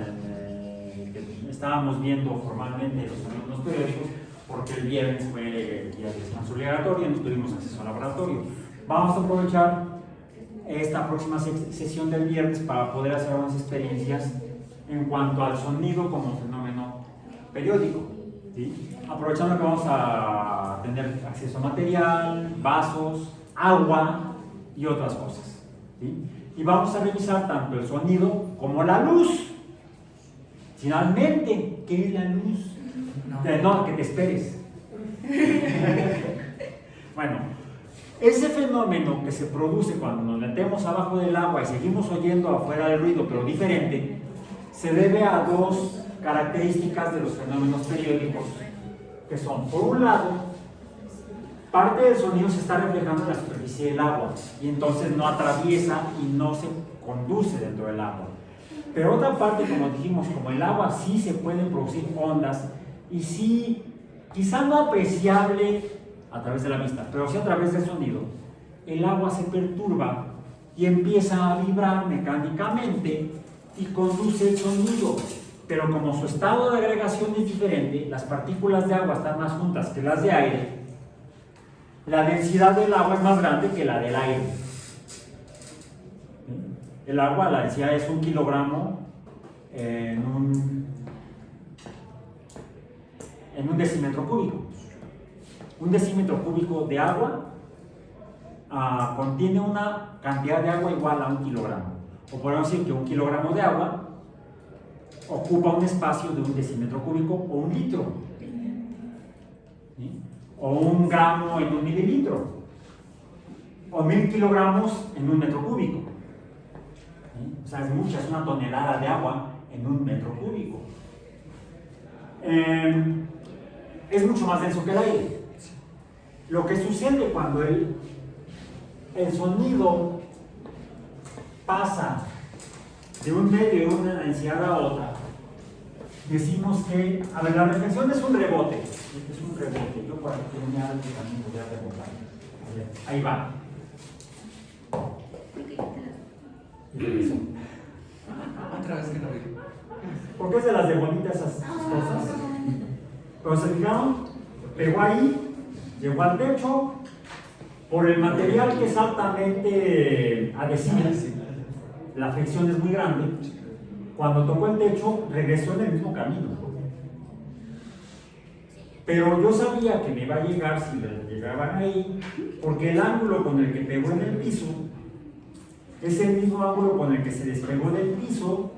que estábamos viendo formalmente los periódicos, porque el viernes fue el día de descanso obligatorio y no tuvimos acceso al laboratorio. Vamos a aprovechar esta próxima sesión del viernes para poder hacer unas experiencias en cuanto al sonido como fenómeno periódico, ¿sí? Aprovechando que vamos a tener acceso a material, vasos, agua y otras cosas, ¿sí? Y vamos a revisar tanto el sonido como la luz. Finalmente, ¿qué es la luz? No, que te esperes. Bueno, ese fenómeno que se produce cuando nos metemos abajo del agua y seguimos oyendo afuera el ruido, pero diferente, se debe a 2 características de los fenómenos periódicos, que son, por un lado, parte del sonido se está reflejando en la superficie del agua y entonces no atraviesa y no se conduce dentro del agua. Pero otra parte, como dijimos, como el agua sí se pueden producir ondas y sí, quizá no apreciable a través de la vista, pero sí a través del sonido, el agua se perturba y empieza a vibrar mecánicamente y conduce el sonido. Pero como su estado de agregación es diferente, las partículas de agua están más juntas que las de aire, la densidad del agua es más grande que la del aire. El agua, la densidad es 1 kilogramo en un decímetro cúbico. 1 decímetro cúbico de agua contiene una cantidad de agua igual a 1 kilogramo. O podemos decir que 1 kilogramo de agua ocupa un espacio de 1 decímetro cúbico o 1 litro. ¿Sí? O 1 gramo en 1 mililitro. O 1000 kilogramos en 1 metro cúbico. ¿Sí? O sea, es mucha, es 1 tonelada de agua en 1 metro cúbico. Es mucho más denso que el aire. Lo que sucede cuando el sonido pasa de un medio de una densidad a otra, decimos que, a ver, la reflexión es un rebote. Es un rebote. Yo por aquí tenía algo que también podría rebotar. Ahí va. Otra vez que no vi. Porque es de las de bonitas esas cosas. Pero se fijaron, pegó ahí, llegó al techo, por el material que es altamente adhesivo, la fricción es muy grande. Cuando tocó el techo, regresó en el mismo camino. Pero yo sabía que me iba a llegar si le llegaban ahí, porque el ángulo con el que pegó en el piso es el mismo ángulo con el que se despegó del piso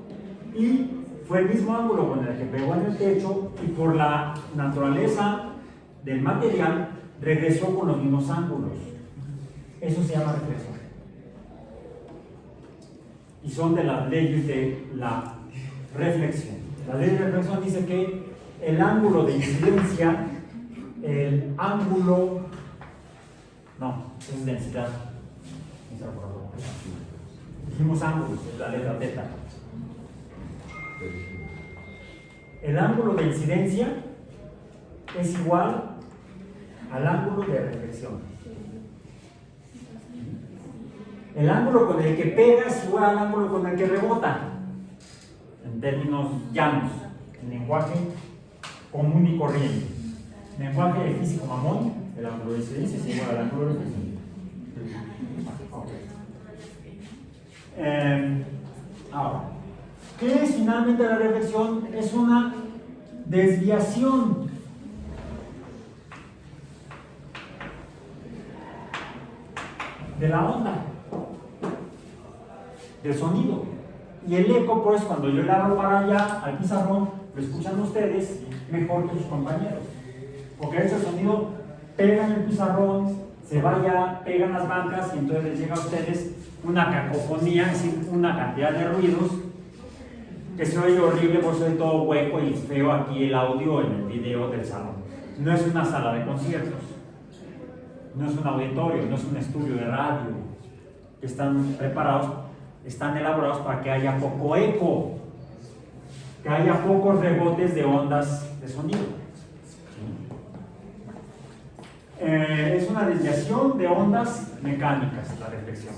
y fue el mismo ángulo con el que pegó en el techo, y por la naturaleza del material regresó con los mismos ángulos. Eso se llama reflexión. Y son de las leyes de la reflexión. La ley de reflexión dice que el ángulo de incidencia, el ángulo, no, es densidad. Dijimos ángulos, es la letra teta. El ángulo de incidencia es igual al ángulo de reflexión. El ángulo con el que pega es igual al ángulo con el que rebota, en términos llanos, en lenguaje común y corriente. En lenguaje de físico mamón, el ángulo de incidencia es igual al ángulo de reflexión. Ok. Ahora, ¿qué es finalmente la reflexión? Es una desviación de la onda, del sonido. Y el eco, pues, cuando yo le hablo para allá, al pizarrón, lo escuchan ustedes mejor que sus compañeros. Porque ese sonido pega en el pizarrón, se vaya, pega en las bancas y entonces les llega a ustedes una cacofonía, es decir, una cantidad de ruidos que se oye horrible, por eso es todo hueco y feo aquí el audio en el video del salón. No es una sala de conciertos, no es un auditorio, no es un estudio de radio, que están preparados, están elaborados para que haya poco eco, que haya pocos rebotes de ondas de sonido. Es una desviación de ondas mecánicas, la reflexión.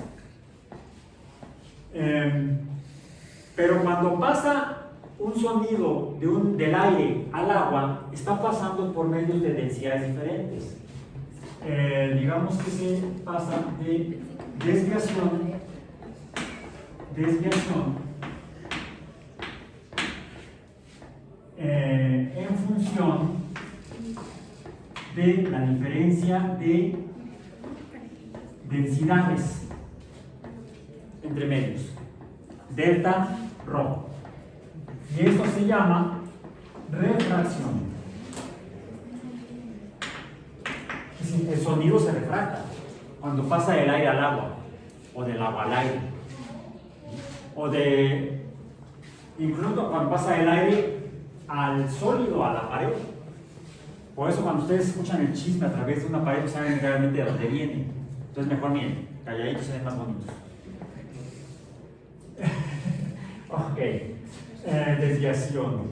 Pero cuando pasa un sonido del aire al agua, está pasando por medios de densidades diferentes. Digamos que se pasa de desviación en función de la diferencia de densidades entre medios, delta, rho. Y esto se llama refracción. Es decir, el sonido se refracta cuando pasa del aire al agua, o del agua al aire, o incluso cuando pasa del aire al sólido, a la pared. Por eso cuando ustedes escuchan el chisme a través de una pared, no saben realmente de dónde viene. Entonces mejor miren, calladitos se ven más bonitos. Ok, desviación.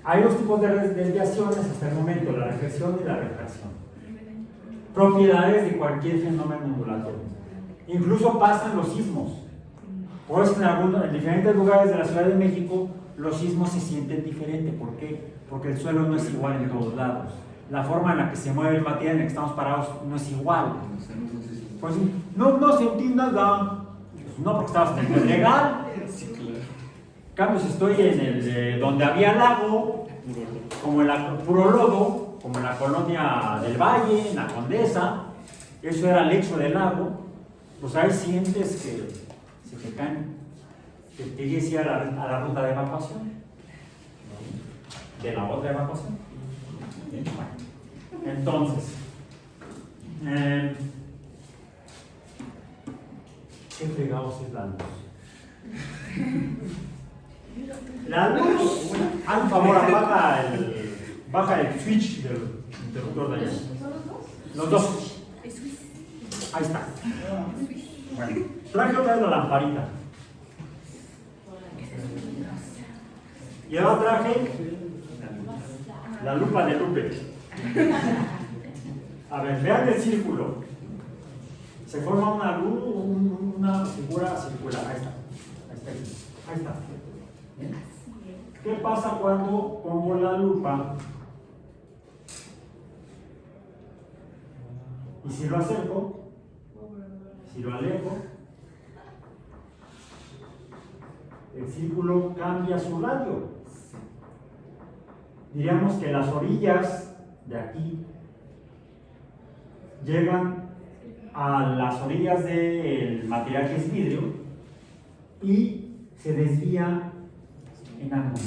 Hay dos tipos de desviaciones hasta el momento, la reflexión y la refracción. Propiedades de cualquier fenómeno ondulatorio. Incluso pasan los sismos. Por eso en diferentes lugares de la Ciudad de México los sismos se sienten diferentes. ¿Por qué? Porque el suelo no es igual en todos lados. La forma en la que se mueve el material en el que estamos parados no es igual. Pues no sentí nada. Pues no, porque estabas en el Pedregal. En cambio, si estoy en el donde había lago, como en la puro lodo, como en la colonia del Valle, en la Condesa, eso era el lecho del lago, pues ahí sientes que se te caen, que tienes que ir a la ruta de evacuación, de la otra evacuación. Bien, bueno. Entonces, ¿qué fregados es la luz? La luz, por favor, baja el switch del interruptor de allá. Los dos. Ahí está. Bueno, traje otra vez la lamparita. Y ahora traje la lupa de Lupe. A ver, vean el círculo. Se forma una figura circular. Ahí está. Ahí está. ¿Qué pasa cuando pongo la lupa y si lo acerco, si lo alejo, el círculo cambia su radio? Diríamos que las orillas de aquí llegan a las orillas del material que es vidrio y se desvía en ángulo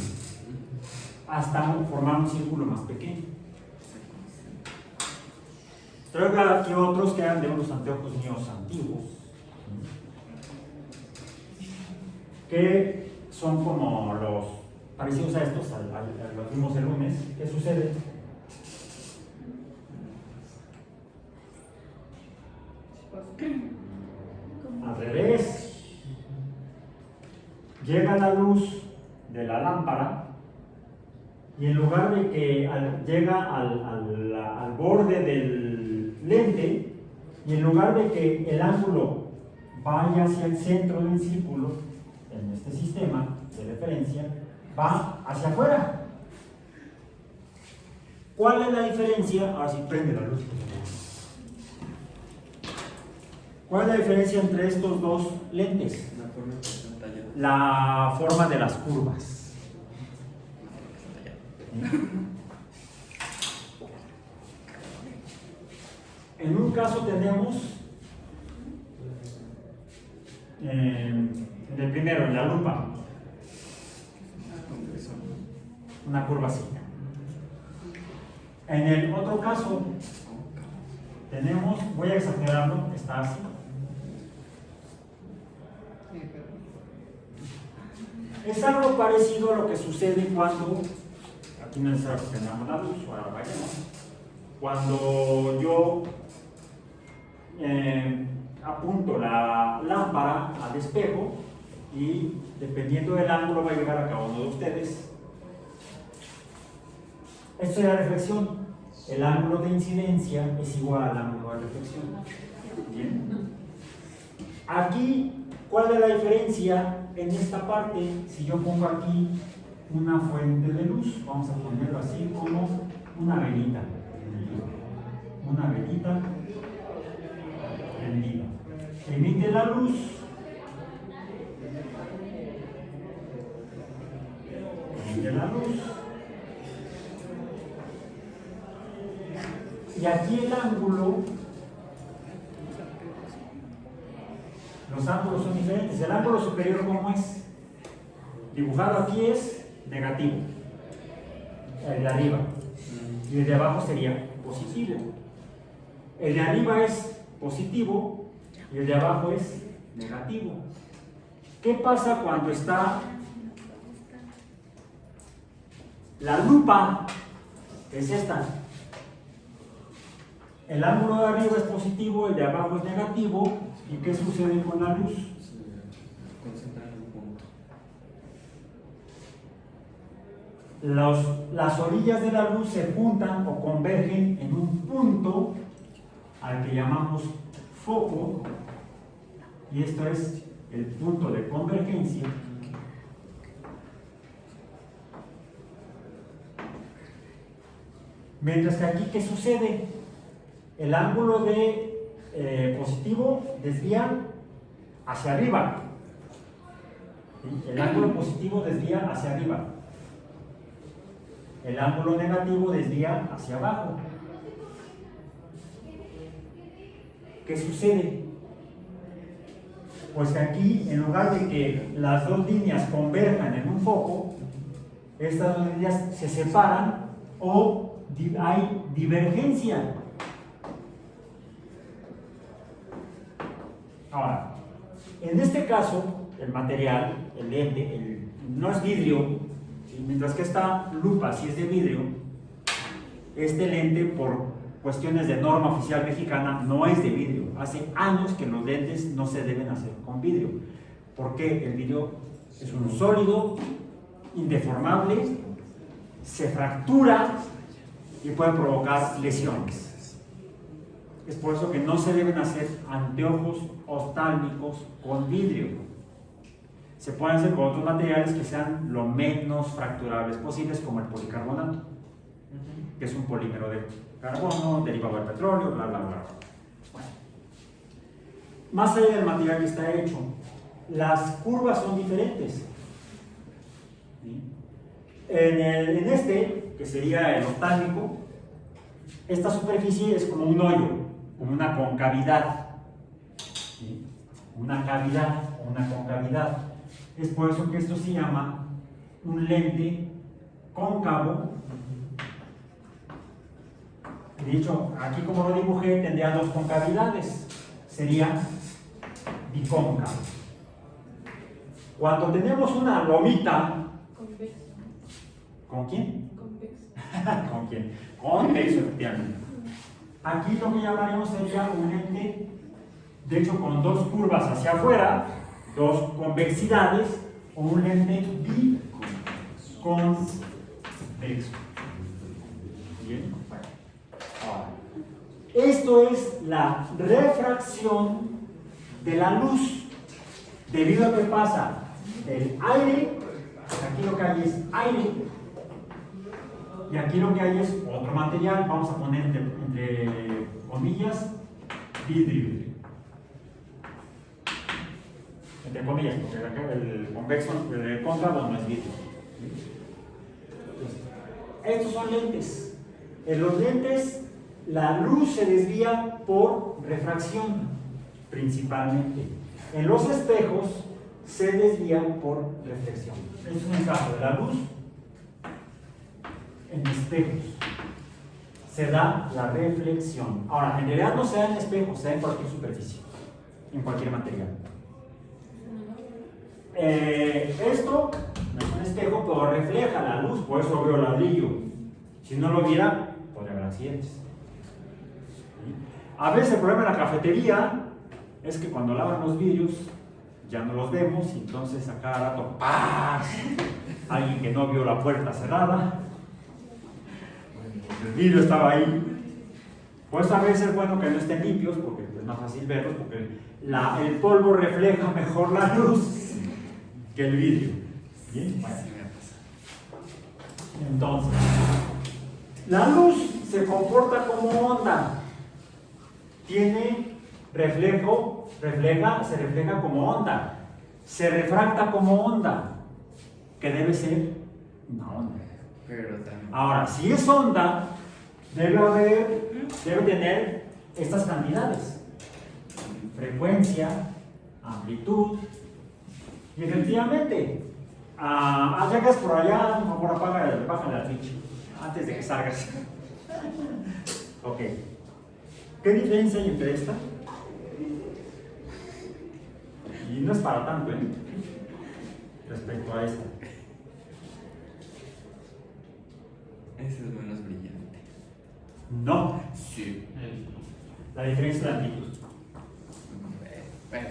hasta formar un círculo más pequeño. Traigo aquí otros que eran de unos anteojos míos antiguos, que son como los parecidos a estos, a los vimos el lunes. ¿Qué sucede? Al revés. Llega la luz de la lámpara y en lugar de que llega al borde del lente, y en lugar de que el ángulo vaya hacia el centro del círculo, en este sistema de referencia, va hacia afuera. ¿Cuál es la diferencia? Ahora sí, prende la luz. ¿Cuál es la diferencia entre estos dos lentes? La forma que está tallada. La forma de las curvas. En un caso tenemos, en el primero, en la lupa, una curva así. En el otro caso tenemos, voy a exagerarlo, está así. Es algo parecido a lo que sucede cuando, aquí no es necesario que tengamos la luz, ahora vayamos, cuando yo apunto la lámpara al espejo y dependiendo del ángulo va a llegar a cada uno de ustedes. Esto es la reflexión. El ángulo de incidencia es igual al ángulo de reflexión. ¿Bien? Aquí, ¿cuál es la diferencia en esta parte? Si yo pongo aquí una fuente de luz, vamos a ponerlo así como una velita. Una velita prendida. Emite la luz. Emite la luz. Y aquí el ángulo, los ángulos son diferentes. El ángulo superior, ¿cómo es? Dibujado aquí es negativo, el de arriba, y el de abajo sería positivo. El de arriba es positivo y el de abajo es negativo. ¿Qué pasa cuando está la lupa? Es esta. El ángulo de arriba es positivo, el de abajo es negativo. ¿Y qué sucede con la luz? Se concentra en un punto. Las orillas de la luz se juntan o convergen en un punto al que llamamos foco, y esto es el punto de convergencia. Mientras que aquí, ¿qué sucede? El ángulo de positivo desvía hacia arriba. ¿Sí? El ángulo positivo desvía hacia arriba. El ángulo negativo desvía hacia abajo. ¿Qué sucede? Pues que aquí, en lugar de que las dos líneas converjan en un foco, estas dos líneas se separan o hay divergencia. Ahora, en este caso, el material, el lente, no es vidrio, mientras que esta lupa sí es de vidrio. Este lente, por cuestiones de norma oficial mexicana, no es de vidrio. Hace años que los lentes no se deben hacer con vidrio, porque el vidrio es un sólido, indeformable, se fractura y puede provocar lesiones. Es por eso que no se deben hacer anteojos oftálmicos con vidrio. Se pueden hacer con otros materiales que sean lo menos fracturables posibles, como el policarbonato, que es un polímero de carbono, derivado del petróleo, bla, bla, bla. Bueno. Más allá del material que está hecho, las curvas son diferentes. ¿Sí? En este, que sería el oftálmico, esta superficie es como un hoyo, como una concavidad. ¿Sí? Una cavidad o una concavidad. Es por eso que esto se llama un lente cóncavo. De hecho, aquí como lo dibujé, tendría dos concavidades. Sería bicóncavo. Cuando tenemos una lomita, Convexo. ¿con quién? Convexo. ¿Con quién? Convexo, efectivamente. Aquí lo que llamaríamos sería un lente, de hecho, con dos curvas hacia afuera, dos convexidades, o un lente biconvexo. Bien. Ahora, esto es la refracción de la luz, debido a que pasa del aire, aquí lo que hay es aire, y aquí lo que hay es otro material, vamos a poner entre comillas, vidrio. entre comillas, porque el convexo, el cóncavo no es vidrio. Estos son lentes. En los lentes la luz se desvía por refracción, principalmente. En los espejos se desvían por reflexión. Este es un caso de la luz en espejos. Se da la reflexión. Ahora, en realidad no se da en espejos, se da en cualquier superficie, en cualquier material. Esto no es un espejo, pero refleja la luz, por eso veo ladrillo. Si no lo viera, podría haber accidentes. ¿Sí? A veces el problema en la cafetería es que cuando lavan los vidrios ya no los vemos y entonces a cada rato ¡paz! Alguien que no vio la puerta cerrada, el vidrio estaba ahí. Pues a veces es bueno que no estén limpios porque es más fácil verlos, porque el polvo refleja mejor la luz que el vidrio. ¿Bien? Bueno, entonces, la luz se comporta como onda. Tiene reflejo, se refleja como onda. Se refracta como onda, que debe ser una onda. Pero también. Ahora, si es onda, debe tener estas cantidades: frecuencia, amplitud, y efectivamente, llegas por allá, por favor, apágale la ficha antes de que salgas. Ok. ¿Qué diferencia hay entre esta? Y no es para tanto, respecto a esta. Ese es menos brillante. No. Sí. La diferencia es la amplitud. Bueno.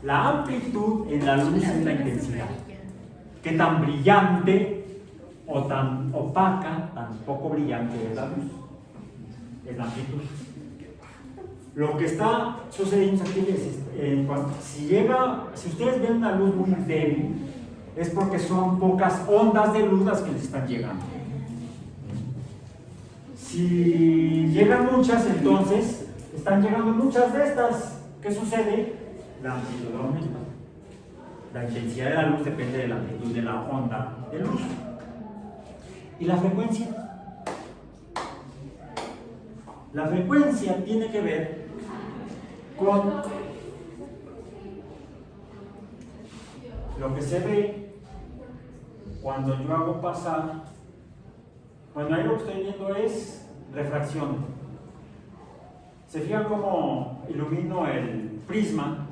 La amplitud en la luz es la intensidad. ¿Qué tan brillante o tan opaca, tan poco brillante es la luz? Es la amplitud. Lo que está sucediendo aquí es, si ustedes ven una luz muy débil, es porque son pocas ondas de luz las que les están llegando. Si llegan muchas, entonces están llegando muchas de estas. ¿Qué sucede? La amplitud aumenta. La intensidad de la luz depende de la amplitud de la onda de luz. ¿Y la frecuencia? La frecuencia tiene que ver con lo que se ve cuando yo hago pasar. Bueno, ahí lo que estoy viendo es refracción. ¿Se fijan cómo ilumino el prisma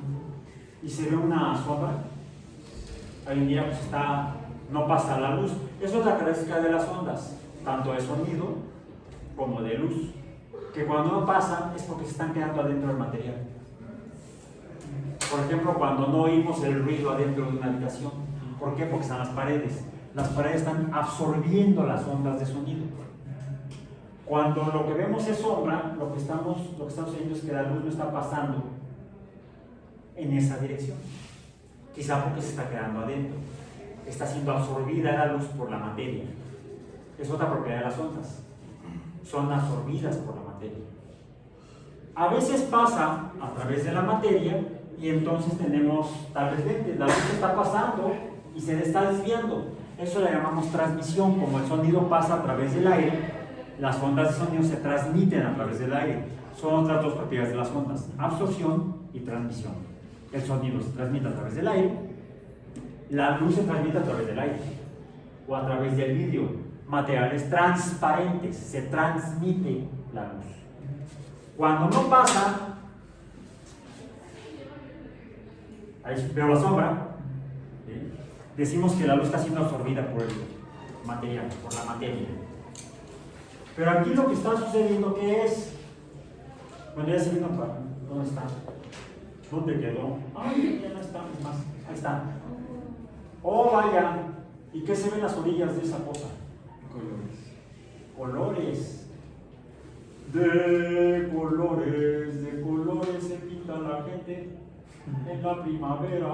y se ve una sombra? Hoy en día pues no pasa la luz. Eso es la característica de las ondas, tanto de sonido como de luz, que cuando no pasan es porque se están quedando adentro del material. Por ejemplo, cuando no oímos el ruido adentro de una habitación. ¿Por qué? Porque están las paredes. Las paredes están absorbiendo las ondas de sonido. Cuando lo que vemos es sombra, lo que estamos viendo es que la luz no está pasando en esa dirección. Quizá porque se está quedando adentro. Está siendo absorbida la luz por la materia. Es otra propiedad de las ondas. Son absorbidas por la materia. A veces pasa a través de la materia y entonces tenemos tal vez lentes. La luz está pasando y se está desviando. Eso le llamamos transmisión. Como el sonido pasa a través del aire, las ondas de sonido se transmiten a través del aire. Son otras dos propiedades de las ondas: absorción y transmisión. El sonido se transmite a través del aire, la luz se transmite a través del aire o a través del vidrio. Materiales transparentes, se transmite la luz. Cuando no pasa, ahí veo la sombra, ¿sí? Decimos que la luz está siendo absorbida por el material, por la materia. Pero aquí lo que está sucediendo, ¿qué es? Bueno, ya se vino para. ¿Dónde está? ¿Dónde quedó? Ay, ya no está, es más. Ahí está. Oh, vaya. ¿Y qué se ven las orillas de esa cosa? Colores. De colores se pinta la gente en la primavera.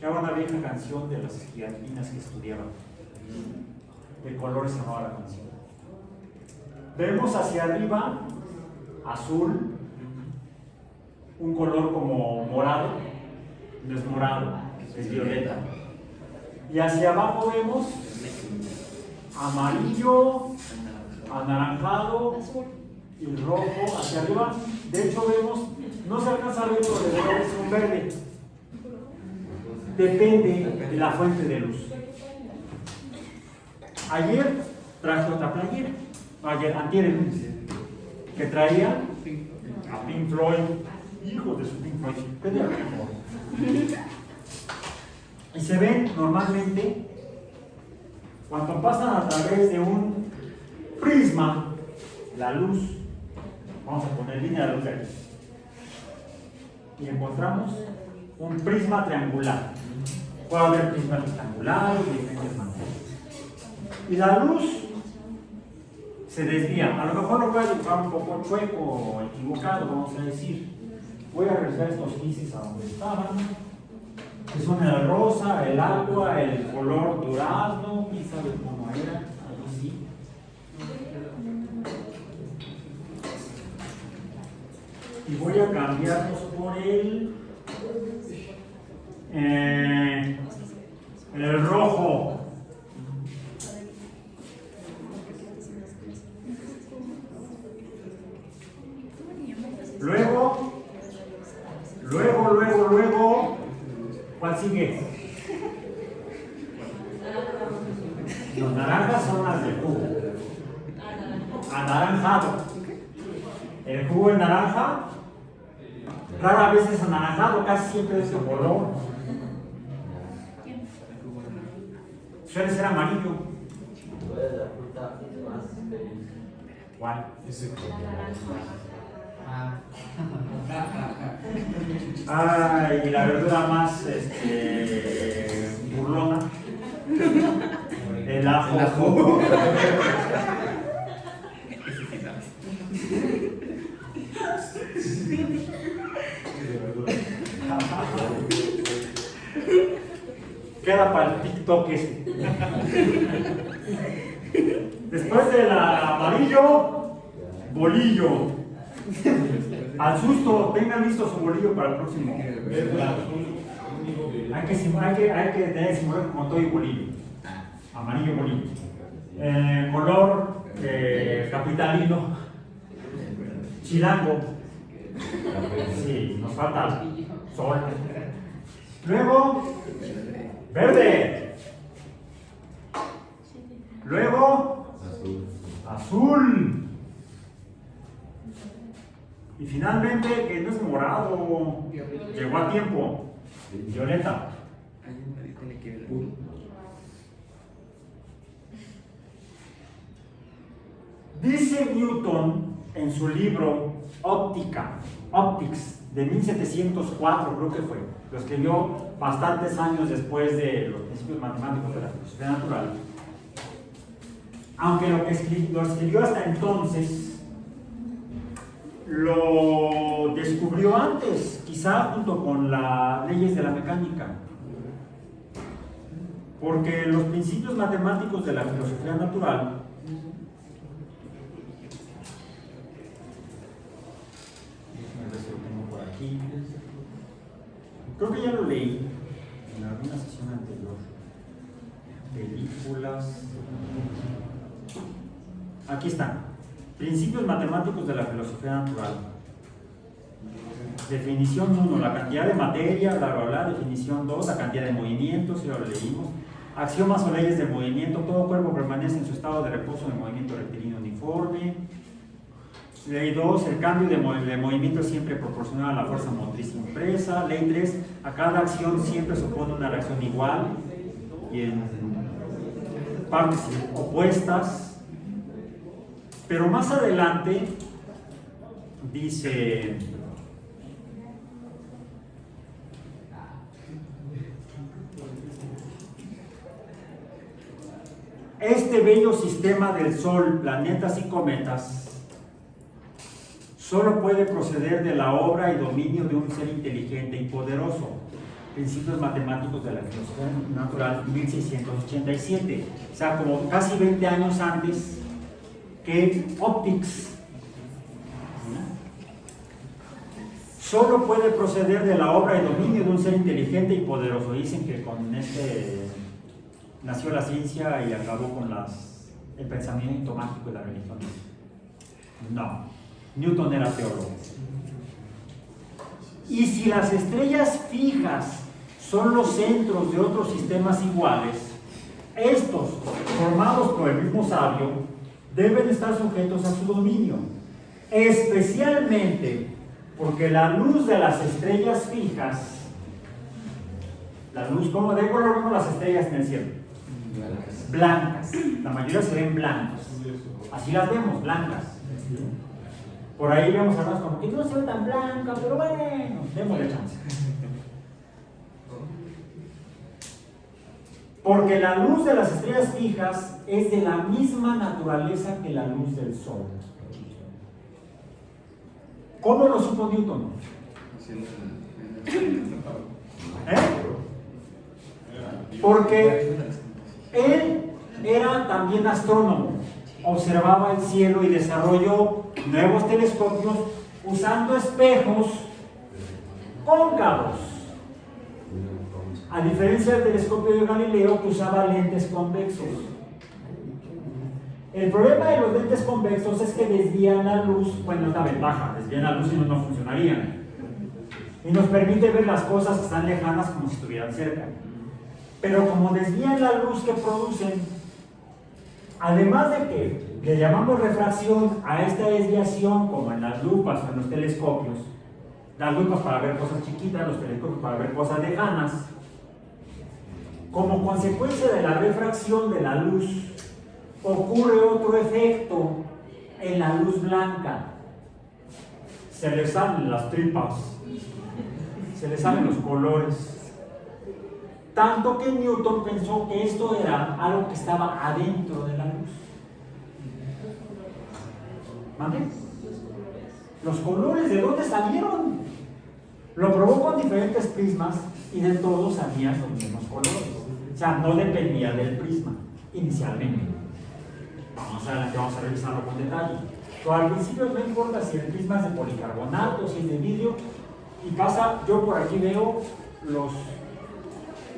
Ya van a ver una canción de las estudiantinas que estudiaban. De colores se llamaba la canción. Vemos hacia arriba azul, un color como morado, no es morado, es violeta. Y hacia abajo vemos amarillo, anaranjado y rojo hacia arriba. De hecho vemos, no se alcanza a ver, pero debería de ser un verde. Depende de la fuente de luz. Ayer traje otra playera, antier, que traía a Pink Floyd, hijo de su Pink Floyd, ¿qué de amor? Y se ven normalmente cuando pasan a través de un prisma, la luz, vamos a poner línea de luz de aquí, y encontramos un prisma triangular. Puede haber prismas rectangulares de diferentes maneras. Y la luz se desvía. A lo mejor lo voy a dibujar un poco chueco o equivocado, vamos a decir. Voy a regresar estos gises a donde estaban, que son el rosa, el agua, el color durazno, quién sabe cómo era, algo así. Y voy a cambiarlos por el rojo. Luego, ¿cuál sigue? Los naranjas son las del jugo. Anaranjado. El jugo de naranja, rara vez es anaranjado, casi siempre es de color. Suele ser amarillo. ¿Cuál? Ay, y la verdura más burlona. El ajo. Queda para el TikTok ese. Después del amarillo, bolillo. Al susto, tengan listo su bolillo para el próximo. Hay que tener simular como todo y bolillo. Amarillo bolillo. Color capitalino. Chilango. Sí, nos falta sol. Luego, verde. Luego, azul. Y finalmente, que no es morado, llegó a tiempo, violeta. Dice Newton en su libro Optics, de 1704, creo que fue, lo escribió bastantes años después de los principios matemáticos de la filosofía natural. Aunque lo escribió hasta entonces, lo descubrió antes, quizá junto con las leyes de la mecánica, porque los principios matemáticos de la filosofía natural por aquí, creo que ya lo leí en alguna sesión anterior. Películas, aquí están. Principios matemáticos de la filosofía natural. Definición 1, la cantidad de materia, bla, bla, bla. Definición 2, la cantidad de movimientos, ya lo leímos. Axiomas o leyes de movimiento. Todo cuerpo permanece en su estado de reposo en movimiento rectilíneo uniforme. Ley 2, el cambio de movimiento es siempre proporcional a la fuerza motriz impresa. Ley 3, a cada acción siempre supone una reacción igual y en partes opuestas. Pero más adelante dice, este bello sistema del Sol, planetas y cometas solo puede proceder de la obra y dominio de un ser inteligente y poderoso. Principios matemáticos de la filosofía natural, 1687, o sea, como casi 20 años antes que Optics. solo puede proceder de la obra y dominio de un ser inteligente y poderoso. Dicen que con este nació la ciencia y acabó con el pensamiento mágico de la religión. No, Newton era teólogo. Y si las estrellas fijas son los centros de otros sistemas iguales, estos, formados por el mismo sabio, deben estar sujetos a su dominio, especialmente porque la luz de las estrellas fijas, la luz, ¿cómo de color vemos las estrellas en el cielo? Blancas, la mayoría se ven blancas, así las vemos, blancas. Por ahí vemos a como que no se ve tan blanca, pero bueno, démosle chance. Porque la luz de las estrellas fijas es de la misma naturaleza que la luz del sol. ¿Cómo lo supo Newton? Porque él era también astrónomo, observaba el cielo y desarrolló nuevos telescopios usando espejos cóncavos, a diferencia del telescopio de Galileo que usaba lentes convexos. El problema de los lentes convexos es que desvían la luz, bueno, es una ventaja, desvían la luz y no funcionarían. Y nos permite ver las cosas que están lejanas como si estuvieran cerca. Pero como desvían la luz que producen, además de que le llamamos refracción a esta desviación, como en las lupas o en los telescopios, las lupas para ver cosas chiquitas, los telescopios para ver cosas lejanas, como consecuencia de la refracción de la luz, ocurre otro efecto en la luz blanca. Se le salen las tripas, se le salen los colores. Tanto que Newton pensó que esto era algo que estaba adentro de la luz. ¿Mande? Los colores, ¿de dónde salieron? Lo probó con diferentes prismas y de todos salían los mismos colores. O sea, no dependía del prisma inicialmente. Vamos a revisarlo con detalle. Pero al principio no importa si el prisma es de policarbonato, si es de vidrio, y pasa, yo por aquí veo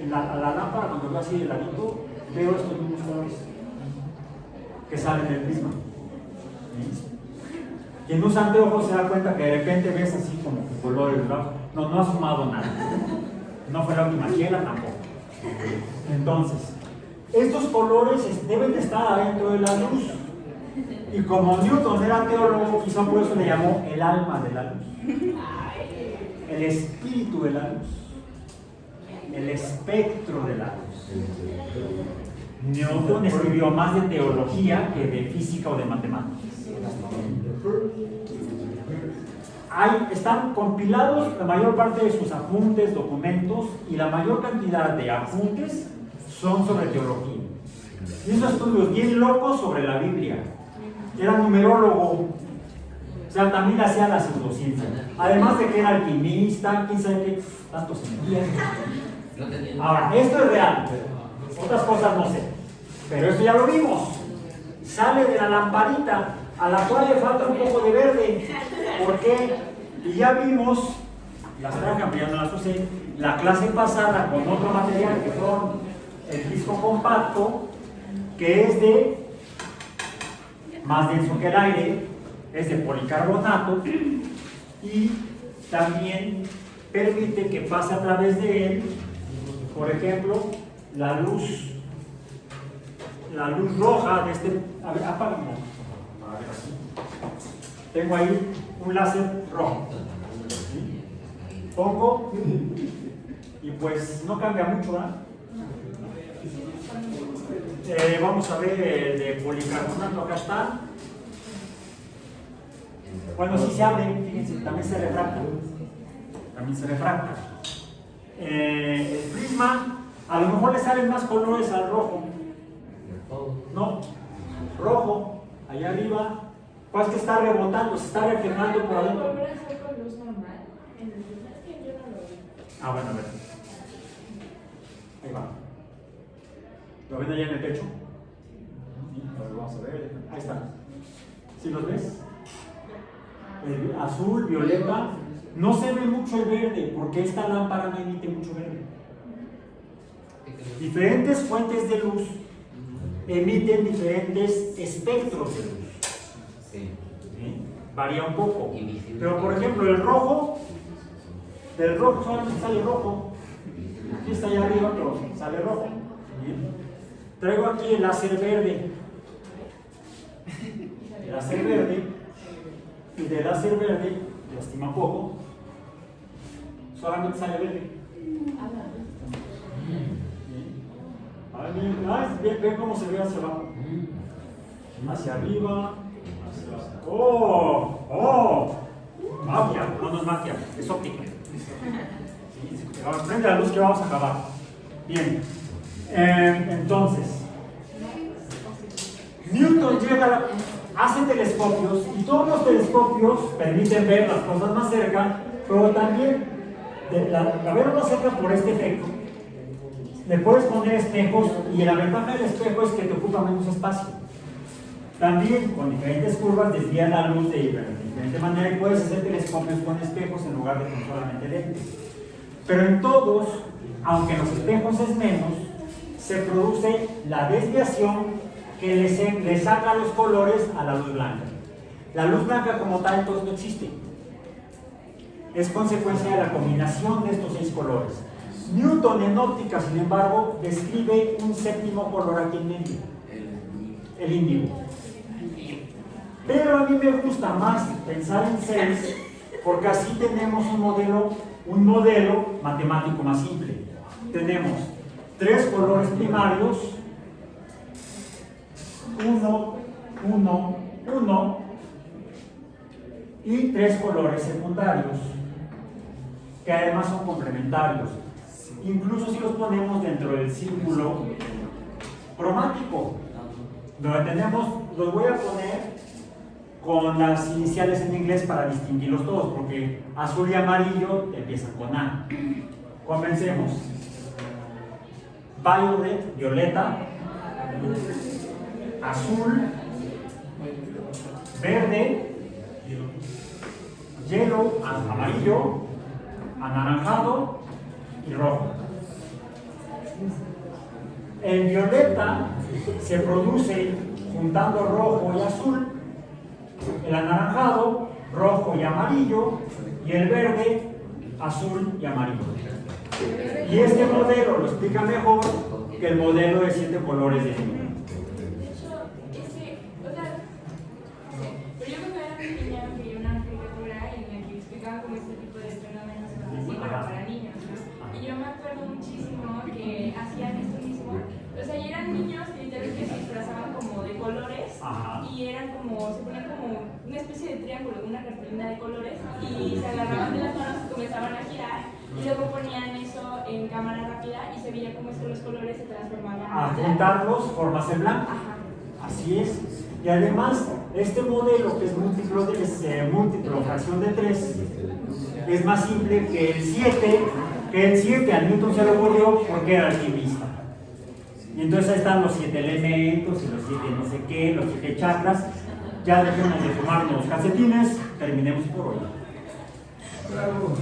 la lámpara, cuando veo así de ladito, veo estos mismos colores que salen del prisma. ¿Sí? Quien usa anteojos se da cuenta que de repente ves así como que colores, ¿verdad? No ha sumado nada. No fue la última quiera tampoco. Entonces, estos colores deben de estar adentro de la luz. Y como Newton era teólogo, quizá por eso le llamó el alma de la luz. El espíritu de la luz. El espectro de la luz. Newton escribió más de teología que de física o de matemáticas. Están compilados la mayor parte de sus apuntes, documentos, y la mayor cantidad de apuntes son sobre teología. Hizo estudios bien locos sobre la Biblia. Era numerólogo, o sea, también hacía la pseudociencia. Además de que era alquimista, quién sabe qué tanto se metía. Ahora, esto es real, otras cosas no sé, pero esto ya lo vimos. Sale de la lamparita, a la cual le falta un poco de verde. ¿Por qué? Y ya vimos, las traje, ya no las usé, la clase pasada con otro material que son el disco compacto, que es más denso que el aire, es de policarbonato y también permite que pase a través de él, por ejemplo, la luz roja de este. A ver, apágame. A ver, así. Tengo ahí un láser rojo. ¿Sí? Pongo y pues no cambia mucho, ¿verdad? Vamos a ver el de policarbonato, acá está. Bueno, si se abre, fíjense, también se refracta. El prisma, a lo mejor le salen más colores al rojo. No, rojo, allá arriba, pues que está rebotando, se está reflejando por adentro. Ah, bueno, a ver. Ahí va. ¿Lo ven allá en el techo? Sí, a ver, vamos a ver. Ahí está. ¿Sí los ves? El azul, violeta, No se ve mucho el verde porque esta lámpara no emite mucho verde. Diferentes fuentes de luz emiten diferentes espectros de luz. Sí. ¿Sí? Varía un poco. Invisible. Pero por ejemplo, el rojo, del rojo solamente sale rojo. Aquí está allá arriba, pero sale rojo. ¿Sí? Traigo aquí el láser verde. El láser verde. Y del láser verde, lastima poco, solamente sale verde. Ven cómo se ve hacia abajo. Hacia arriba. Hacia... ¡Oh! ¡Oh! Magia, no es magia, es óptica. Sí, prende la luz que vamos a acabar. Bien. Entonces, Newton hace telescopios y todos los telescopios permiten ver las cosas más cerca, pero también a verlo más cerca por este efecto. Le puedes poner espejos y la ventaja del espejo es que te ocupa menos espacio. También con diferentes curvas desvía la luz de diferente manera y puedes hacer telescopios con espejos en lugar de con solamente lentes. Pero en todos, aunque en los espejos es menos, se produce la desviación que le saca los colores a la luz blanca. La luz blanca como tal entonces no existe. Es consecuencia de la combinación de estos 6 colores. Newton en óptica, sin embargo, describe un séptimo color aquí en medio, el índigo. Pero a mí me gusta más pensar en 6 porque así tenemos un modelo matemático más simple. Tenemos 3 colores primarios, 1, 1, 1 y 3 colores secundarios que además son complementarios. Incluso si los ponemos dentro del círculo cromático, donde tenemos, los voy a poner con las iniciales en inglés para distinguirlos todos, porque azul y amarillo empiezan con A. Comencemos. Violet, violeta, azul, verde, yellow, amarillo, anaranjado y rojo. El violeta se produce juntando rojo y azul, el anaranjado, rojo y amarillo, y el verde, azul y amarillo. Y este modelo lo explica mejor que el modelo de 7 colores de Newton. Pero yo cuando era pequeña vi una caricatura en la que explicaban como este tipo de fenómenos así, pero para niños, ¿no? Y yo me acuerdo muchísimo que hacían esto mismo. O sea, y eran niños que literalmente se disfrazaban como de colores. Ajá. Y eran como, se ponían como una especie de triángulo, una cartulina de colores, y se agarraban de las manos y comenzaban a girar. Y luego ponían eso en cámara rápida y se veía como los colores se transformaban. A juntarlos formas el blanco. Ajá. Así es. Y además, este modelo que es múltiplo fracción de 3 es más simple que el 7, a Newton se le ocurrió porque era alquimista. Y entonces ahí están los 7 elementos y los 7 no sé qué, los 7 chakras. Ya dejemos de fumarnos los calcetines, terminemos por hoy. Bravo.